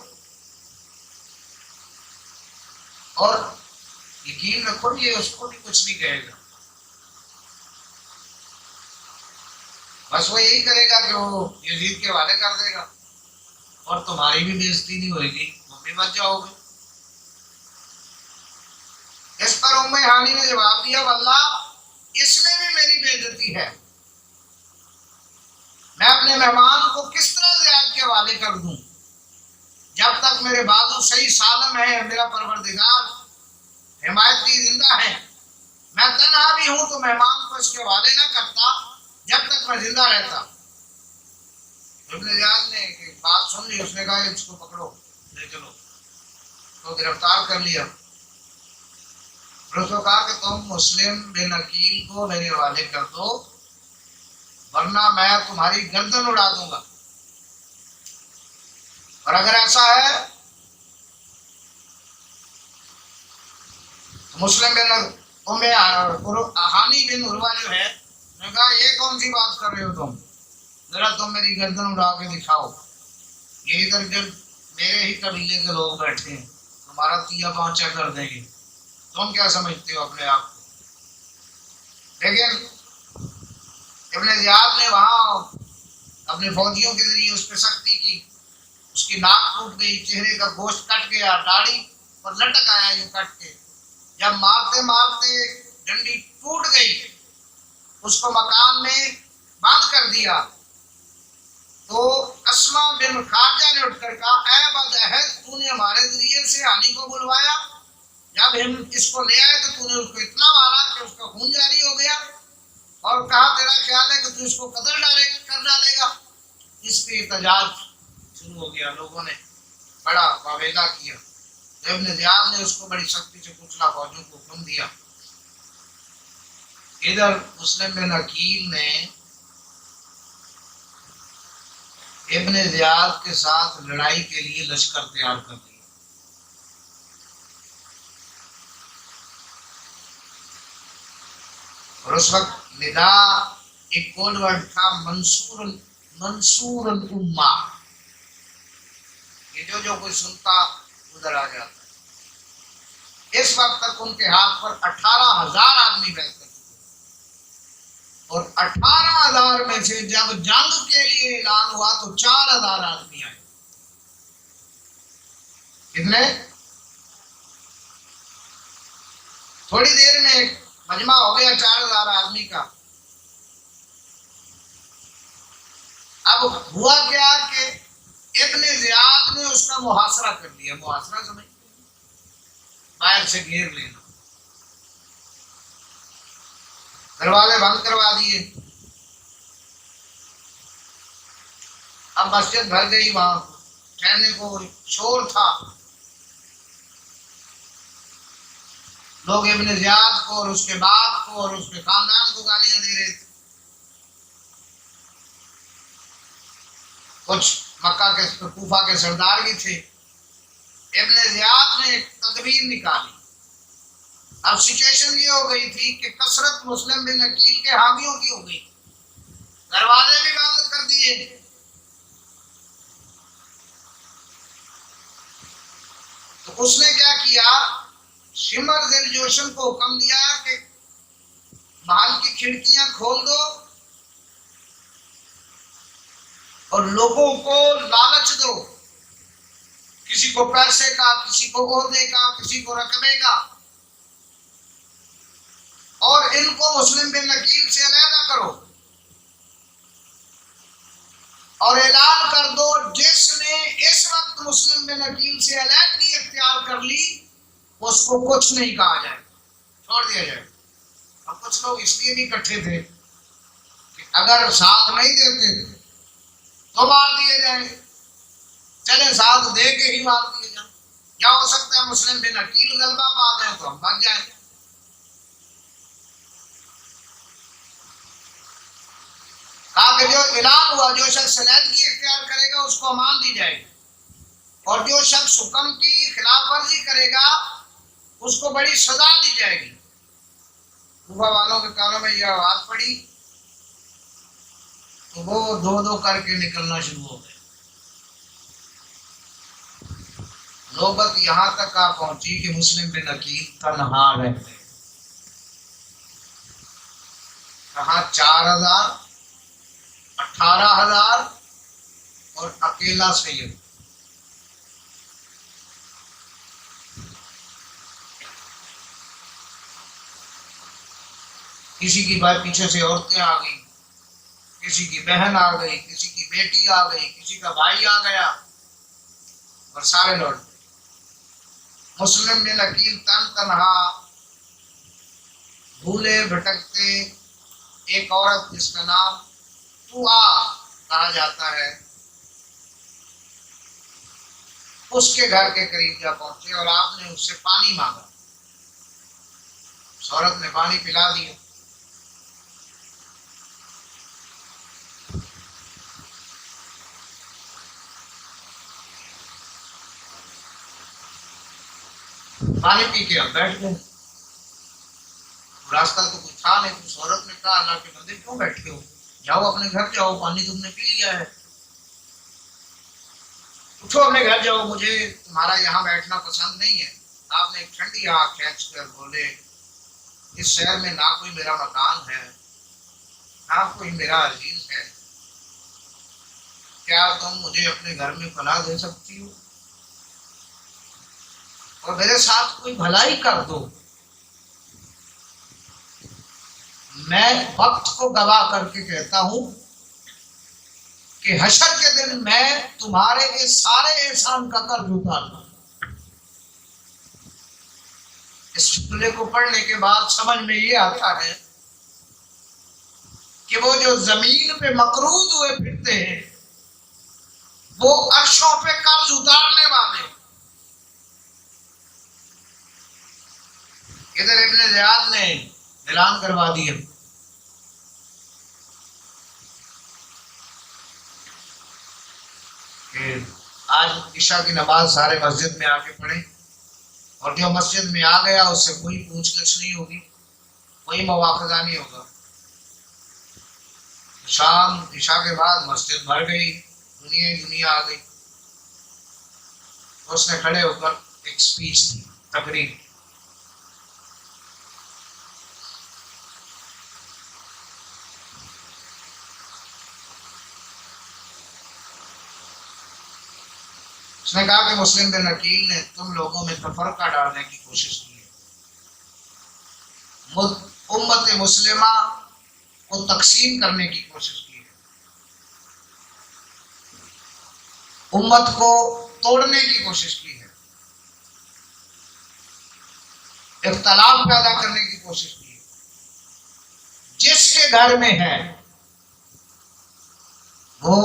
और यकीन रखो ये उसको भी कुछ नहीं कहेगा, बस वो यही करेगा कि वो यजीद के हवाले कर देगा और तुम्हारी भी बेइज्जती नहीं होगी, तुम भी बच जाओगे। इस पर उम्मे हानी ने जवाब दिया, वल्लाह इसमें भी मेरी बेइज्जती है, मैं अपने मेहमान को किस तरह ज़ियाद के हवाले कर दूं, जब तक मेरे बाजू सही सालम है, मेरा परवरदिगार हिमायती जिंदा है, मैं तन्हा भी हूं तो मेहमान को इसके हवाले ना करता जब तक मैं जिंदा रहता। इब्न ज़ियाद ने बात सुन ली, उसने कहा इसको पकड़ो ले चलो, तो गिरफ्तार कर लिया। फिर उसको कहा कि तुम मुस्लिम बिन अकील को मेरे हवाले कर दो वरना मैं तुम्हारी गर्दन उड़ा दूंगा, और अगर ऐसा है तो मुस्लिम बिन हानी बिन उर्वा जो है, ने कहा ये कौन सी बात कर रहे हो तुम, जरा तुम मेरी गर्दन उड़ा के दिखाओ, ये इधर गिर्द मेरे ही कबीले के लोग बैठे हैं, तुम्हारा तिया पहुंचा कर देंगे, तुम क्या समझते हो अपने आप को। लेकिन इब्न ज़ियाद ने वहां अपने फौजियों के जरिए उस पर सख्ती की, उसकी नाक टूट गई, चेहरे का गोश्त कट गया, दाढ़ी पर लटक आया यूं कट के, जब मारते मारते डंडी टूट गई, उसको मकान में बंद कर दिया, तो अस्मा बिन खारजा ने उठकर कहा, ऐ बदअहद तूने हमारे जरिए से हानी को बुलवाया, जब हम इसको ले आए तो तूने उसको इतना मारा कि उसका खून जारी हो गया, और कहा तेरा ख्याल है कि तू इसको कत्ल कर डालेगा। इस पे एहतजाज शुरू हो गया, लोगों ने बड़ा वावेला किया। इब्न ज़ियाद ने उसको बड़ी सख्ती से कुचला, फौजों को हुक्म दिया। इधर मुस्लिम बिन अकील ने इब्न ज़ियाद के साथ लड़ाई के लिए लश्कर तैयार कर दिया। और उस वक्त निदा एक कोड वर्ड था, मंसूर उम्मा, ये जो कोई सुनता उधर आ जाता। इस वक्त तक उनके हाथ पर 18,000 आदमी बैठ कर चुके। और 18,000 में से जब जंग के लिए ऐलान हुआ तो 4,000 आदमी आए। कितने? थोड़ी देर में मजमा हो गया 4,000 आदमी का। अब हुआ क्या कि इब्ने ज़ियाद ने उसका मुहासरा कर लिया। मुहासरा समझ, बाहर से घेर लेना, दरवाजे बंद करवा दिए। अब मस्जिद भर गई, वहां ठहरने को शोर था। लोग इब्ने ज़ियाद को और उसके बाप को और उसके खानदान को गालियां दे रहे थे। कुछ मक्का के कूफा के सरदार भी थे। इब्ने ज़ियाद ने एक तदबीर निकाली। अब सिचुएशन ये हो गई थी कि कसरत मुस्लिम बिन अकील के हामियों की हो गई, दरवाजे भी बंद कर दिए। तो उसने क्या किया, शिमर दिल जोशन को हुक्म दिया कि महल की खिड़कियां खोल दो और लोगों को लालच दो, किसी को पैसे का, किसी को ओहदे का, किसी को रकबे का, और इनको मुस्लिम बिन अकील से अलहदा करो और ऐलान कर दो जिसने इस वक्त मुस्लिम बिन अकील से अलहदगी इख्तियार कर ली उसको कुछ नहीं कहा जाए, छोड़ दिया जाए। अब कुछ लोग इसलिए भी इकट्ठे थे कि अगर साथ नहीं देते तो मार दिए जाए, चले साथ दे के ही मार दिए जाए। क्या हो सकता है मुस्लिम बिन अकील गलबा पा जाए तो हम भाग जाए। कहा कि जो ऐलान हुआ, जो शख्स अलहदगी इख्तियार करेगा उसको अमान दी जाएगी, और जो शख्स हुक्म की खिलाफ वर्जी करेगा उसको बड़ी सजा दी जाएगी। कूफा वालों के कानों में यह आवाज पड़ी तो वो दो दो करके निकलना शुरू हो गए। नौबत यहां तक आ पहुंची कि मुस्लिम बिन अकील तन्हा रह गए। कहा 4,000, 18,000 और अकेला सैयद। किसी की बात पीछे से औरतें आ गई, किसी की बहन आ गई, किसी की बेटी आ गई, किसी का भाई आ गया और सारे लौट गए। मुस्लिम बिन अकील तन तनहा भूले भटकते, एक औरत जिसका नाम तुआ कहा जाता है उसके घर के करीब जा पहुंचे और आपने उससे पानी मांगा। औरत ने पानी पिला दिया। पानी पी के हम बैठ गए। रास्ता तो कुछ था नहीं। उस औरत ने कहा, अल्लाह के बंदे क्यों बैठे हो, जाओ अपने घर जाओ, पानी तुमने पी लिया है, उठो अपने घर जाओ, मुझे तुम्हारा यहाँ बैठना पसंद नहीं है। आपने एक ठंडी आंख खींच कर बोले, इस शहर में ना कोई मेरा मकान है, ना कोई मेरा अजीज है, क्या तुम मुझे अपने घर में पनाह दे सकती हो और मेरे साथ कोई भलाई कर दो। मैं वक्त को गवाह करके कहता हूं कि हशर के दिन मैं तुम्हारे इस सारे एहसान का कर्ज उतारूंगा। इस जुमले को पढ़ने के बाद समझ में ये आता है कि वो जो जमीन पे मकरूज हुए फिरते हैं वो अर्शों पे कर्ज उतारने वाले। इधर इब्ने ज़ियाद ने ऐलान करवा दिया कि आज इशा की नमाज सारे मस्जिद में आके पढ़े और जो मस्जिद में आ गया उससे कोई पूछगछ नहीं होगी, कोई मुआखजा नहीं होगा। शाम इशा के बाद मस्जिद भर गई, दुनिया ही दुनिया आ गई। उसने खड़े होकर एक स्पीच दी, तकरीर। उसने कहा कि मुस्लिम बिन अकील ने तुम लोगों में तफरका डालने की कोशिश की है, उम्मत मुस्लिमा को तकसीम करने की कोशिश की है, उम्मत को तोड़ने की कोशिश की है, इख्तलाफ पैदा करने की कोशिश की है। जिसके घर में है वो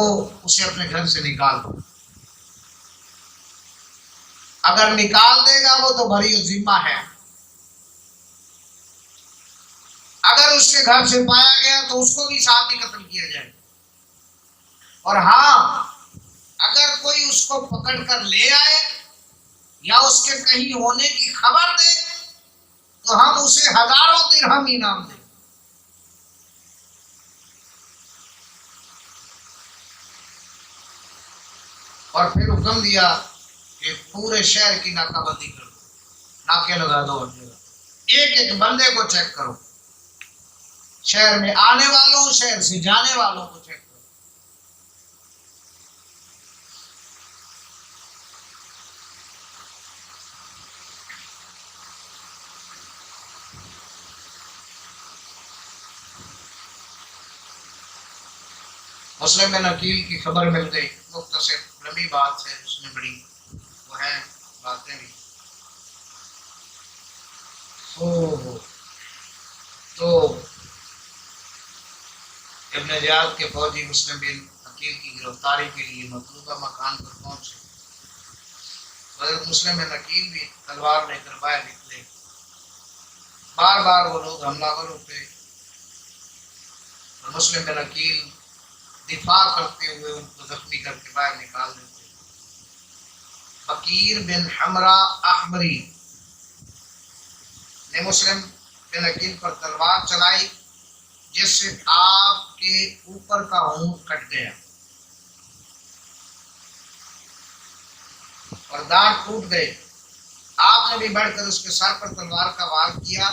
उसे अपने घर से निकाल दो। अगर निकाल देगा वो तो भरी जिम्मा है, अगर उसके घर से पाया गया तो उसको भी साथ ही कत्ल किया जाए। और हाँ, अगर कोई उसको पकड़ कर ले आए या उसके कहीं होने की खबर दे तो हम उसे हजारों दिरहम इनाम दें। और फिर हुक्म दिया कि पूरे शहर की नाकाबंदी कर दो, नाके लगा दो, हर जगह एक एक बंदे को चेक करो, शहर में आने वालों, शहर से जाने वालों को चेक करो। मुस्लिम बिन अकील की खबर मिल गई, मुख्तसर लंबी बात है, उसमें बड़ी वो है बातें भी। तो इब्न ज़ियाद के फौजी मुस्लिम बिन अकील की गिरफ्तारी के लिए मतलूबा मकान पर पहुंचे। हज़रत मुस्लिम बिन अकील भी तलवार लेकर बाहर निकले। बार बार वो लोग हमलावर होते और मुस्लिम बिन अकील दिफा करते हुए उनको जख्मी करके बाहर निकाल देते। बकीर बिन हमरा अहमरी ने मुस्लिम बिन अकील पर तलवार चलाई, जिससे आपके ऊपर का ऊंट कट गया और दांत टूट गए। आपने भी बढ़कर उसके सर पर तलवार का वार किया।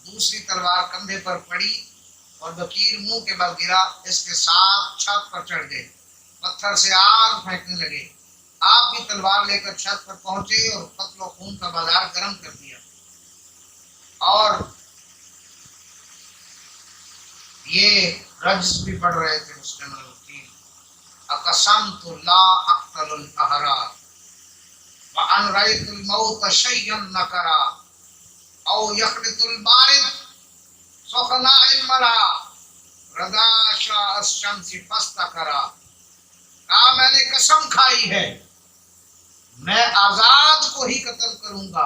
दूसरी तलवार कंधे पर पड़ी और बकीर मुंह के बल गिरा। इसके साथ छत पर चढ़ गए, पत्थर से आग फेंकने लगे। आप भी तलवार लेकर छत पर पहुंचे और कत्ल और खून का बाजार गर्म कर दिया। और ये रज्स भी पढ़ रहे थे मुस्लिम वकील, अक़समतु ला अक़्तलुल अहरार व अन रअयतुल मौत शय्यन नकरा औ यखरितुल बारिद सुखनाइल मरा रदाशा अशमसी फस्तकरा। कहा मैंने कसम खाई है मैं आजाद को ही कत्ल करूंगा,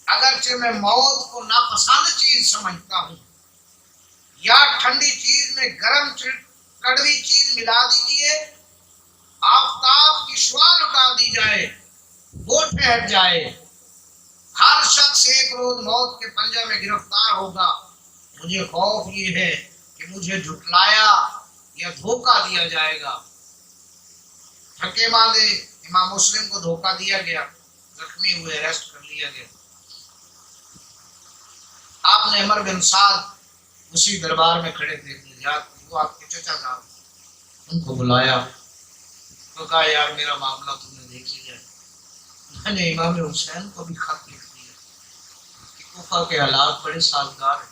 अगरचे मैं मौत को नापसंद चीज समझता हूं। या ठंडी चीज में गर्म कड़वी चीज मिला दीजिए, आफताब की शुआ लुटा दी जाए, वो ठहर जाए। हर शख्स एक रोज मौत के पंजे में गिरफ्तार होगा। मुझे खौफ ये है कि मुझे झुटलाया या धोखा दिया जाएगा। धक्के मारे इमाम मुस्लिम को धोखा दिया गया, जख्मी हुए, अरेस्ट कर लिया गया। आपने अमर बिन साद उसी दरबार में खड़े थे, वो आपके चचा साहब, उनको बुलाया तो कहा यार मेरा मामला तुमने देख लिया। मैंने इमाम हुसैन को भी खत लिख दिया कि कूफा के हालात बड़े साजगार हैं,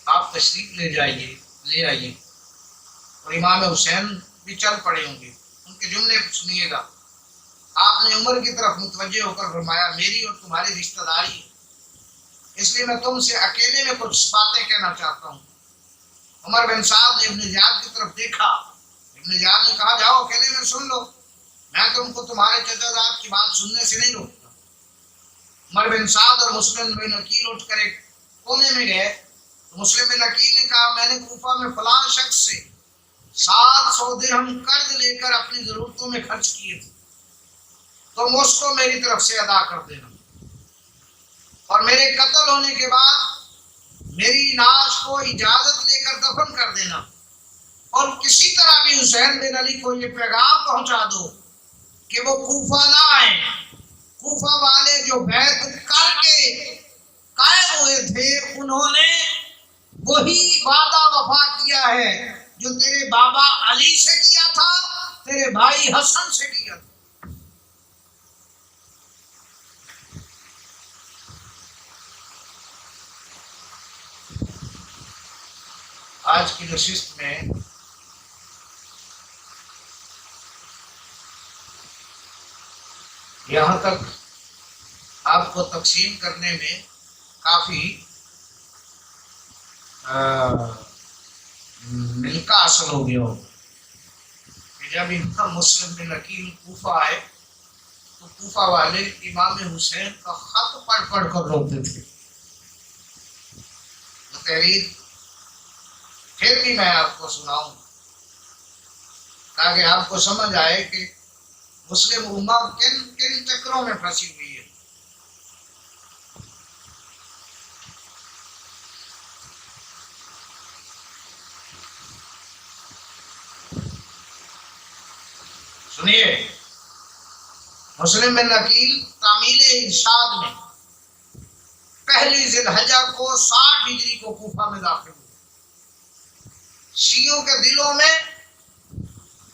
आप तशरीफ ले जाइए, ले आइए। और इमाम हुसैन भी चल पड़े होंगे, उनके जुमले सुनिएगा। आपने उमर की तरफ मुतवज्जे होकर फरमाया मेरी और तुम्हारी रिश्तेदारी है, इसलिए मैं तुमसे अकेले में कुछ बातें कहना चाहता हूँ। उमर बिन साद ने इब्न ज़ियाद की तरफ देखा। इब्न ज़ियाद ने कहा जाओ अकेले में सुन लो, मैं तुमको तुम्हारे चचाजाद की बात सुनने से नहीं रोकता। उमर बिन साद और मुस्लिम बिन अकील उठकर एक कोने में गए तो मुस्लिम बिन अकील ने कहा मैंने कूफा में फलां शख्स से 700 दिरहम कर्ज लेकर अपनी जरूरतों में खर्च किए थे, तुम उसको मेरी तरफ से अदा कर देना और मेरे कत्ल होने के बाद मेरी लाश को इजाजत लेकर दफन कर देना। और किसी तरह भी हुसैन बिन अली को ये पैगाम पहुंचा दो कि वो कूफा ना आए। कूफा वाले जो बैत करके कायम हुए थे, उन्होंने वही वादा वफा किया है जो तेरे बाबा अली से किया था, तेरे भाई हसन से किया था। आज की नशिस्त में यहाँ तक आपको तकसीम करने में काफ़ी मिलका हासिल हो गया हो कि जब इमाम मुस्लिम बिन अकील कूफा आए तो कूफा वाले इमाम हुसैन का खत पढ़ पढ़ कर रोते थे। तो तहरीर फिर भी मैं आपको सुनाऊं ताकि आपको समझ आए कि मुस्लिम उम्मा किन किन चक्रों में फंसी हुई है। सुनिए, मुस्लिम बिन अकील तामील इरशाद में पहली जिलहज्जा को 60 हिजरी को कूफा में दाखिल हुए। शियों के दिलों में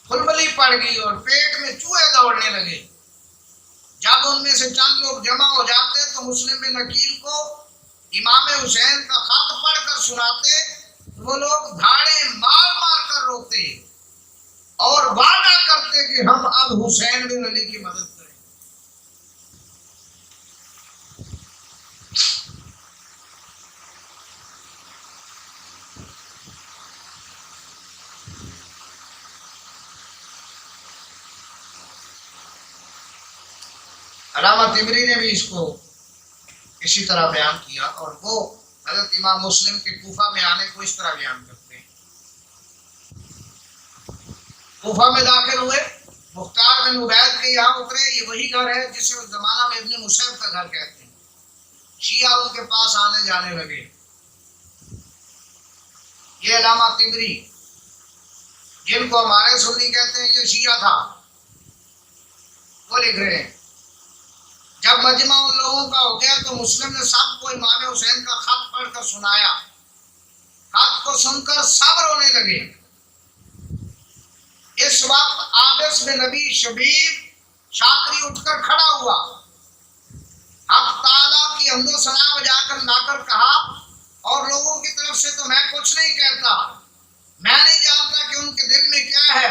खुलबली पड़ गई और पेट में चूहे दौड़ने लगे। जब उनमें से चंद लोग जमा हो जाते तो मुस्लिम बिन अकील को इमाम हुसैन का खत पढ़कर सुनाते तो वो लोग धाड़े मार मार कर रोते और वादा करते कि हम अब हुसैन बिन अली की मदद करें। अल्लामा तिबरी ने भी इसको इसी तरह बयान किया और वो हजरत इमाम मुस्लिम के कूफा में आने को इस तरह बयान करते हैं। कूफा में दाखिल हुए, मुख्तार बिन उबैद के यहाँ उतरे। ये वही घर है जिसे उस जमाना में इब्ने मुसैब का घर कहते हैं। शिया उनके पास आने जाने लगे। ये अल्लामा तिबरी जिनको हमारे सुन्नी कहते हैं ये शिया था, वो लिख रहे हैं जब मजमा उन लोगों का हो गया तो मुस्लिम ने सबको इमाम हुसैन का खत पढ़कर सुनाया। खत को सुनकर सब रोने लगे। इस वक्त आबिस में नबी शबीब शाकरी उठकर खड़ा हुआ, हक ताला की हम्दो सना बजाकर लाकर कहा, और लोगों की तरफ से तो मैं कुछ नहीं कहता, मैं नहीं जानता कि उनके दिल में क्या है,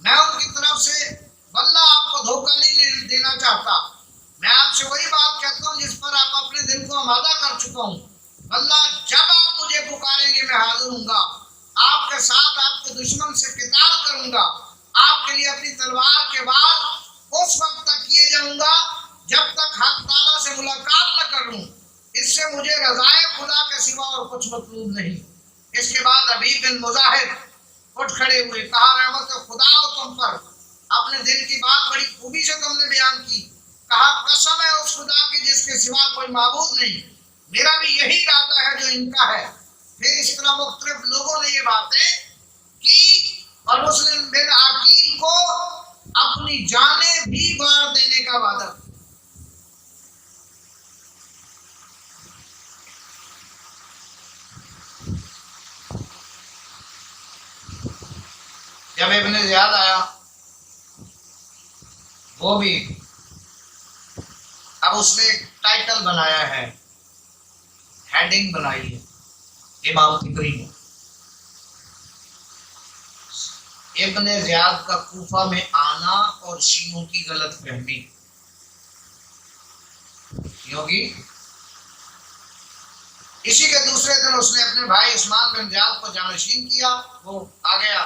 मैं उनकी तरफ से वल्लाह आपको धोखा नहीं देना चाहता, मैं आपसे वही बात कहता हूँ जिस पर आप अपने दिल को आमादा कर चुका हूँ। वल्लाह जब आप मुझे पुकारेंगे मैं हाजिर हूँगा, आपके साथ आपके दुश्मन से किताल करूंगा, आपके लिए अपनी तलवार के बाद उस वक्त तक किए जाऊंगा जब तक हक ताला से मुलाकात न कर लूं। इससे मुझे रज़ाए खुदा के सिवा और कुछ मतलूब नहीं। इसके बाद हबीब बिन मुजाहिद उठ खड़े हुए, कहा रहमत खुदा हो तुम पर, अपने दिल की बात बड़ी खूबी से तुमने बयान की। कहा कसम है उस खुदा की जिसके सिवा कोई माबूद नहीं, मेरा भी यही इरादा है जो इनका है। फिर इस तरह मुख्तलिफ लोगों ने ये बातें की और मुस्लिम बिन अकील को अपनी जानें भी मार देने का वादा। जब इब्ने ज़ियाद आया वो भी अब उसने एक टाइटल बनाया है, हेडिंग बनाई है इमाम तिबरी ने, इब्ने ज़ियाद का कूफा में आना और शियों की गलत फहमी। क्योंकि इसी के दूसरे दिन उसने अपने भाई उस्मान बिन ज़ियाद को जानशीन किया। वो आ गया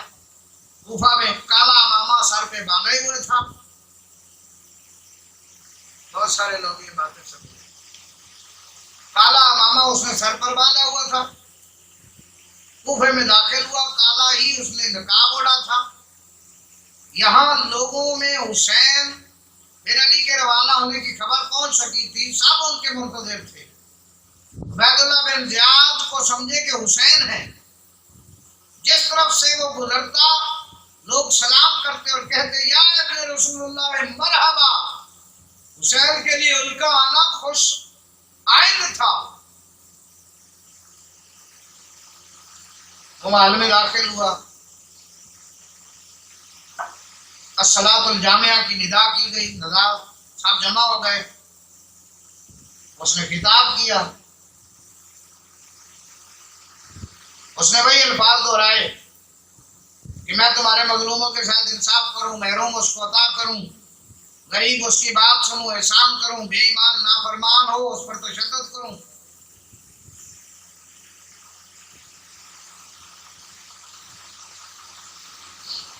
कूफा में, काला अमामा सर पे बांधे हुए था। बहुत सारे लोग ये बातें समझे, काला अमामा उसने सर पर बांधा हुआ था। कूफे में दाखिल हुआ, काला ही उसने नकाब ओढ़ा था। यहाँ लोगों में हुसैन बिन अली के रवाना होने की खबर पहुंच सकी थी, सब उनके मुंतज़िर थे। उबैदुल्लाह बिन ज़ियाद को समझे कि हुसैन है। जिस तरफ से वो गुजरता लोग सलाम करते और कहते या इब्ने रसूलुल्लाह मरहबा। हुसैन के लिए उनका आना खुश आइंद था। वो महल में दाखिल हुआ, अस्सलातुल जामिया की निदा की गई, नदा सब जमा हो गए। उसने खिताब किया, उसने वही अल्फाज दोहराए कि मैं तुम्हारे मजलूमों के साथ इंसाफ करूं, महरूम उसको अता करूं, गरीब उसकी बात सुनूं, एहसान करूं, बेईमान नाफरमान हो उस पर तशद्दुद करूं।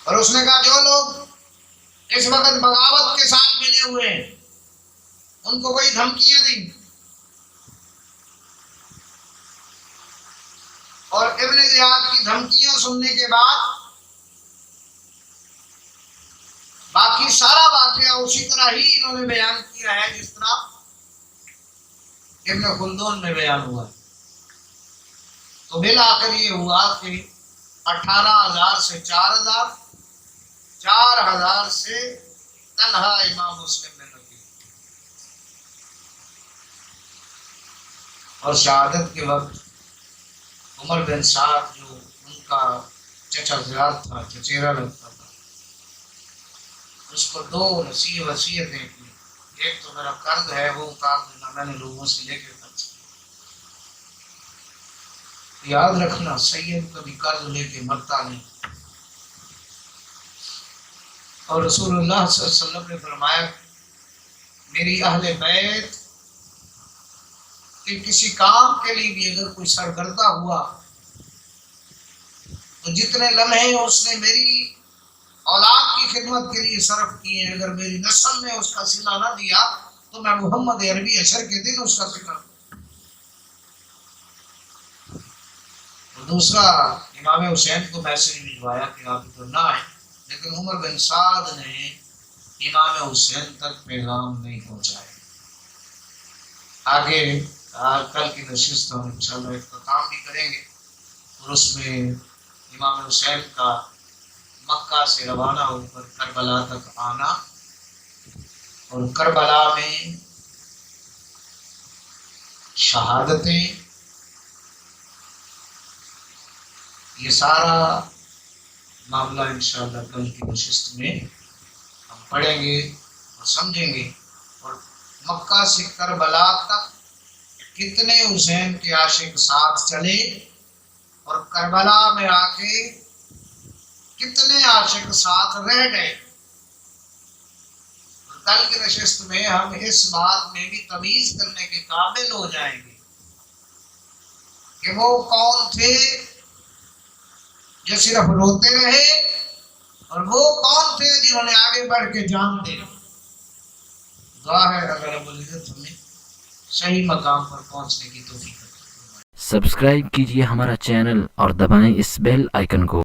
और उसने कहा जो लोग इस वक्त बगावत के साथ मिले हुए हैं उनको कोई धमकियां दी। और इब्ने ज़ियाद की धमकियां सुनने के बाद बाकी सारा वाकया उसी तरह ही इन्होंने बयान किया है जिस तरह इब्ने खुल्दून में बयान हुआ। तो बिल आखिर ये हुआ कि 18,000 से 4,000, 4,000 से तन्हा इमाम मुस्लिम ने नकल। और शहादत के वक्त उमर बिन साद जो उनका चचा ज़ियाद था, चचेरा लगता था, उसको 2 वसीयतें की। एक तो मेरा कर्ज है वो उतार देना, मैंने लोगों से लेकर कर्ज किया। याद रखना सैयद कभी कर्ज लेके मरता नहीं। और रसूलुल्लाह सल्लल्लाहु अलैहि वसल्लम ने फरमाया मेरी अहले बैत कि किसी काम के लिए भी अगर कोई सरगर्दा हुआ तो जितने लम्हे उसने मेरी औलाद की खिदमत के लिए सर्फ किए, अगर मेरी नस्ल ने उसका सिला ना दिया तो मैं मोहम्मद अरबी अशर के दिन उसका सिला। तो दूसरा, इमाम हुसैन को मैसेज भिजवाया कि आप तो ना आए, लेकिन उमर बिन साद ने इमाम हुसैन तक पैगाम नहीं पहुंचाया। आगे कल की नशिस्त हम इंशाल्लाह इख्तिताम भी करेंगे और उसमें इमाम हुसैन का मक्का से रवाना होकर करबला तक आना और करबला में शहादतें, ये सारा मामला इंशाअल्लाह कल की नशिस्त में हम पढ़ेंगे और समझेंगे। और मक्का से करबला तक कितने हुसैन के आशिक साथ चले और करबला में आके कितने आशिक साथ रह गए। कल की नशिस्त में हम इस बात में भी तमीज करने के काबिल हो जाएंगे कि वो कौन थे जो सिर्फ रोते रहे और वो कौन थे जिन्होंने आगे बढ़ के जान दे। दुआ है अगर रब्बुल इज्जत हमें सही मकाम पर पहुंचने की तौफीक। सब्सक्राइब कीजिए हमारा चैनल और दबाएं इस बेल आइकन को।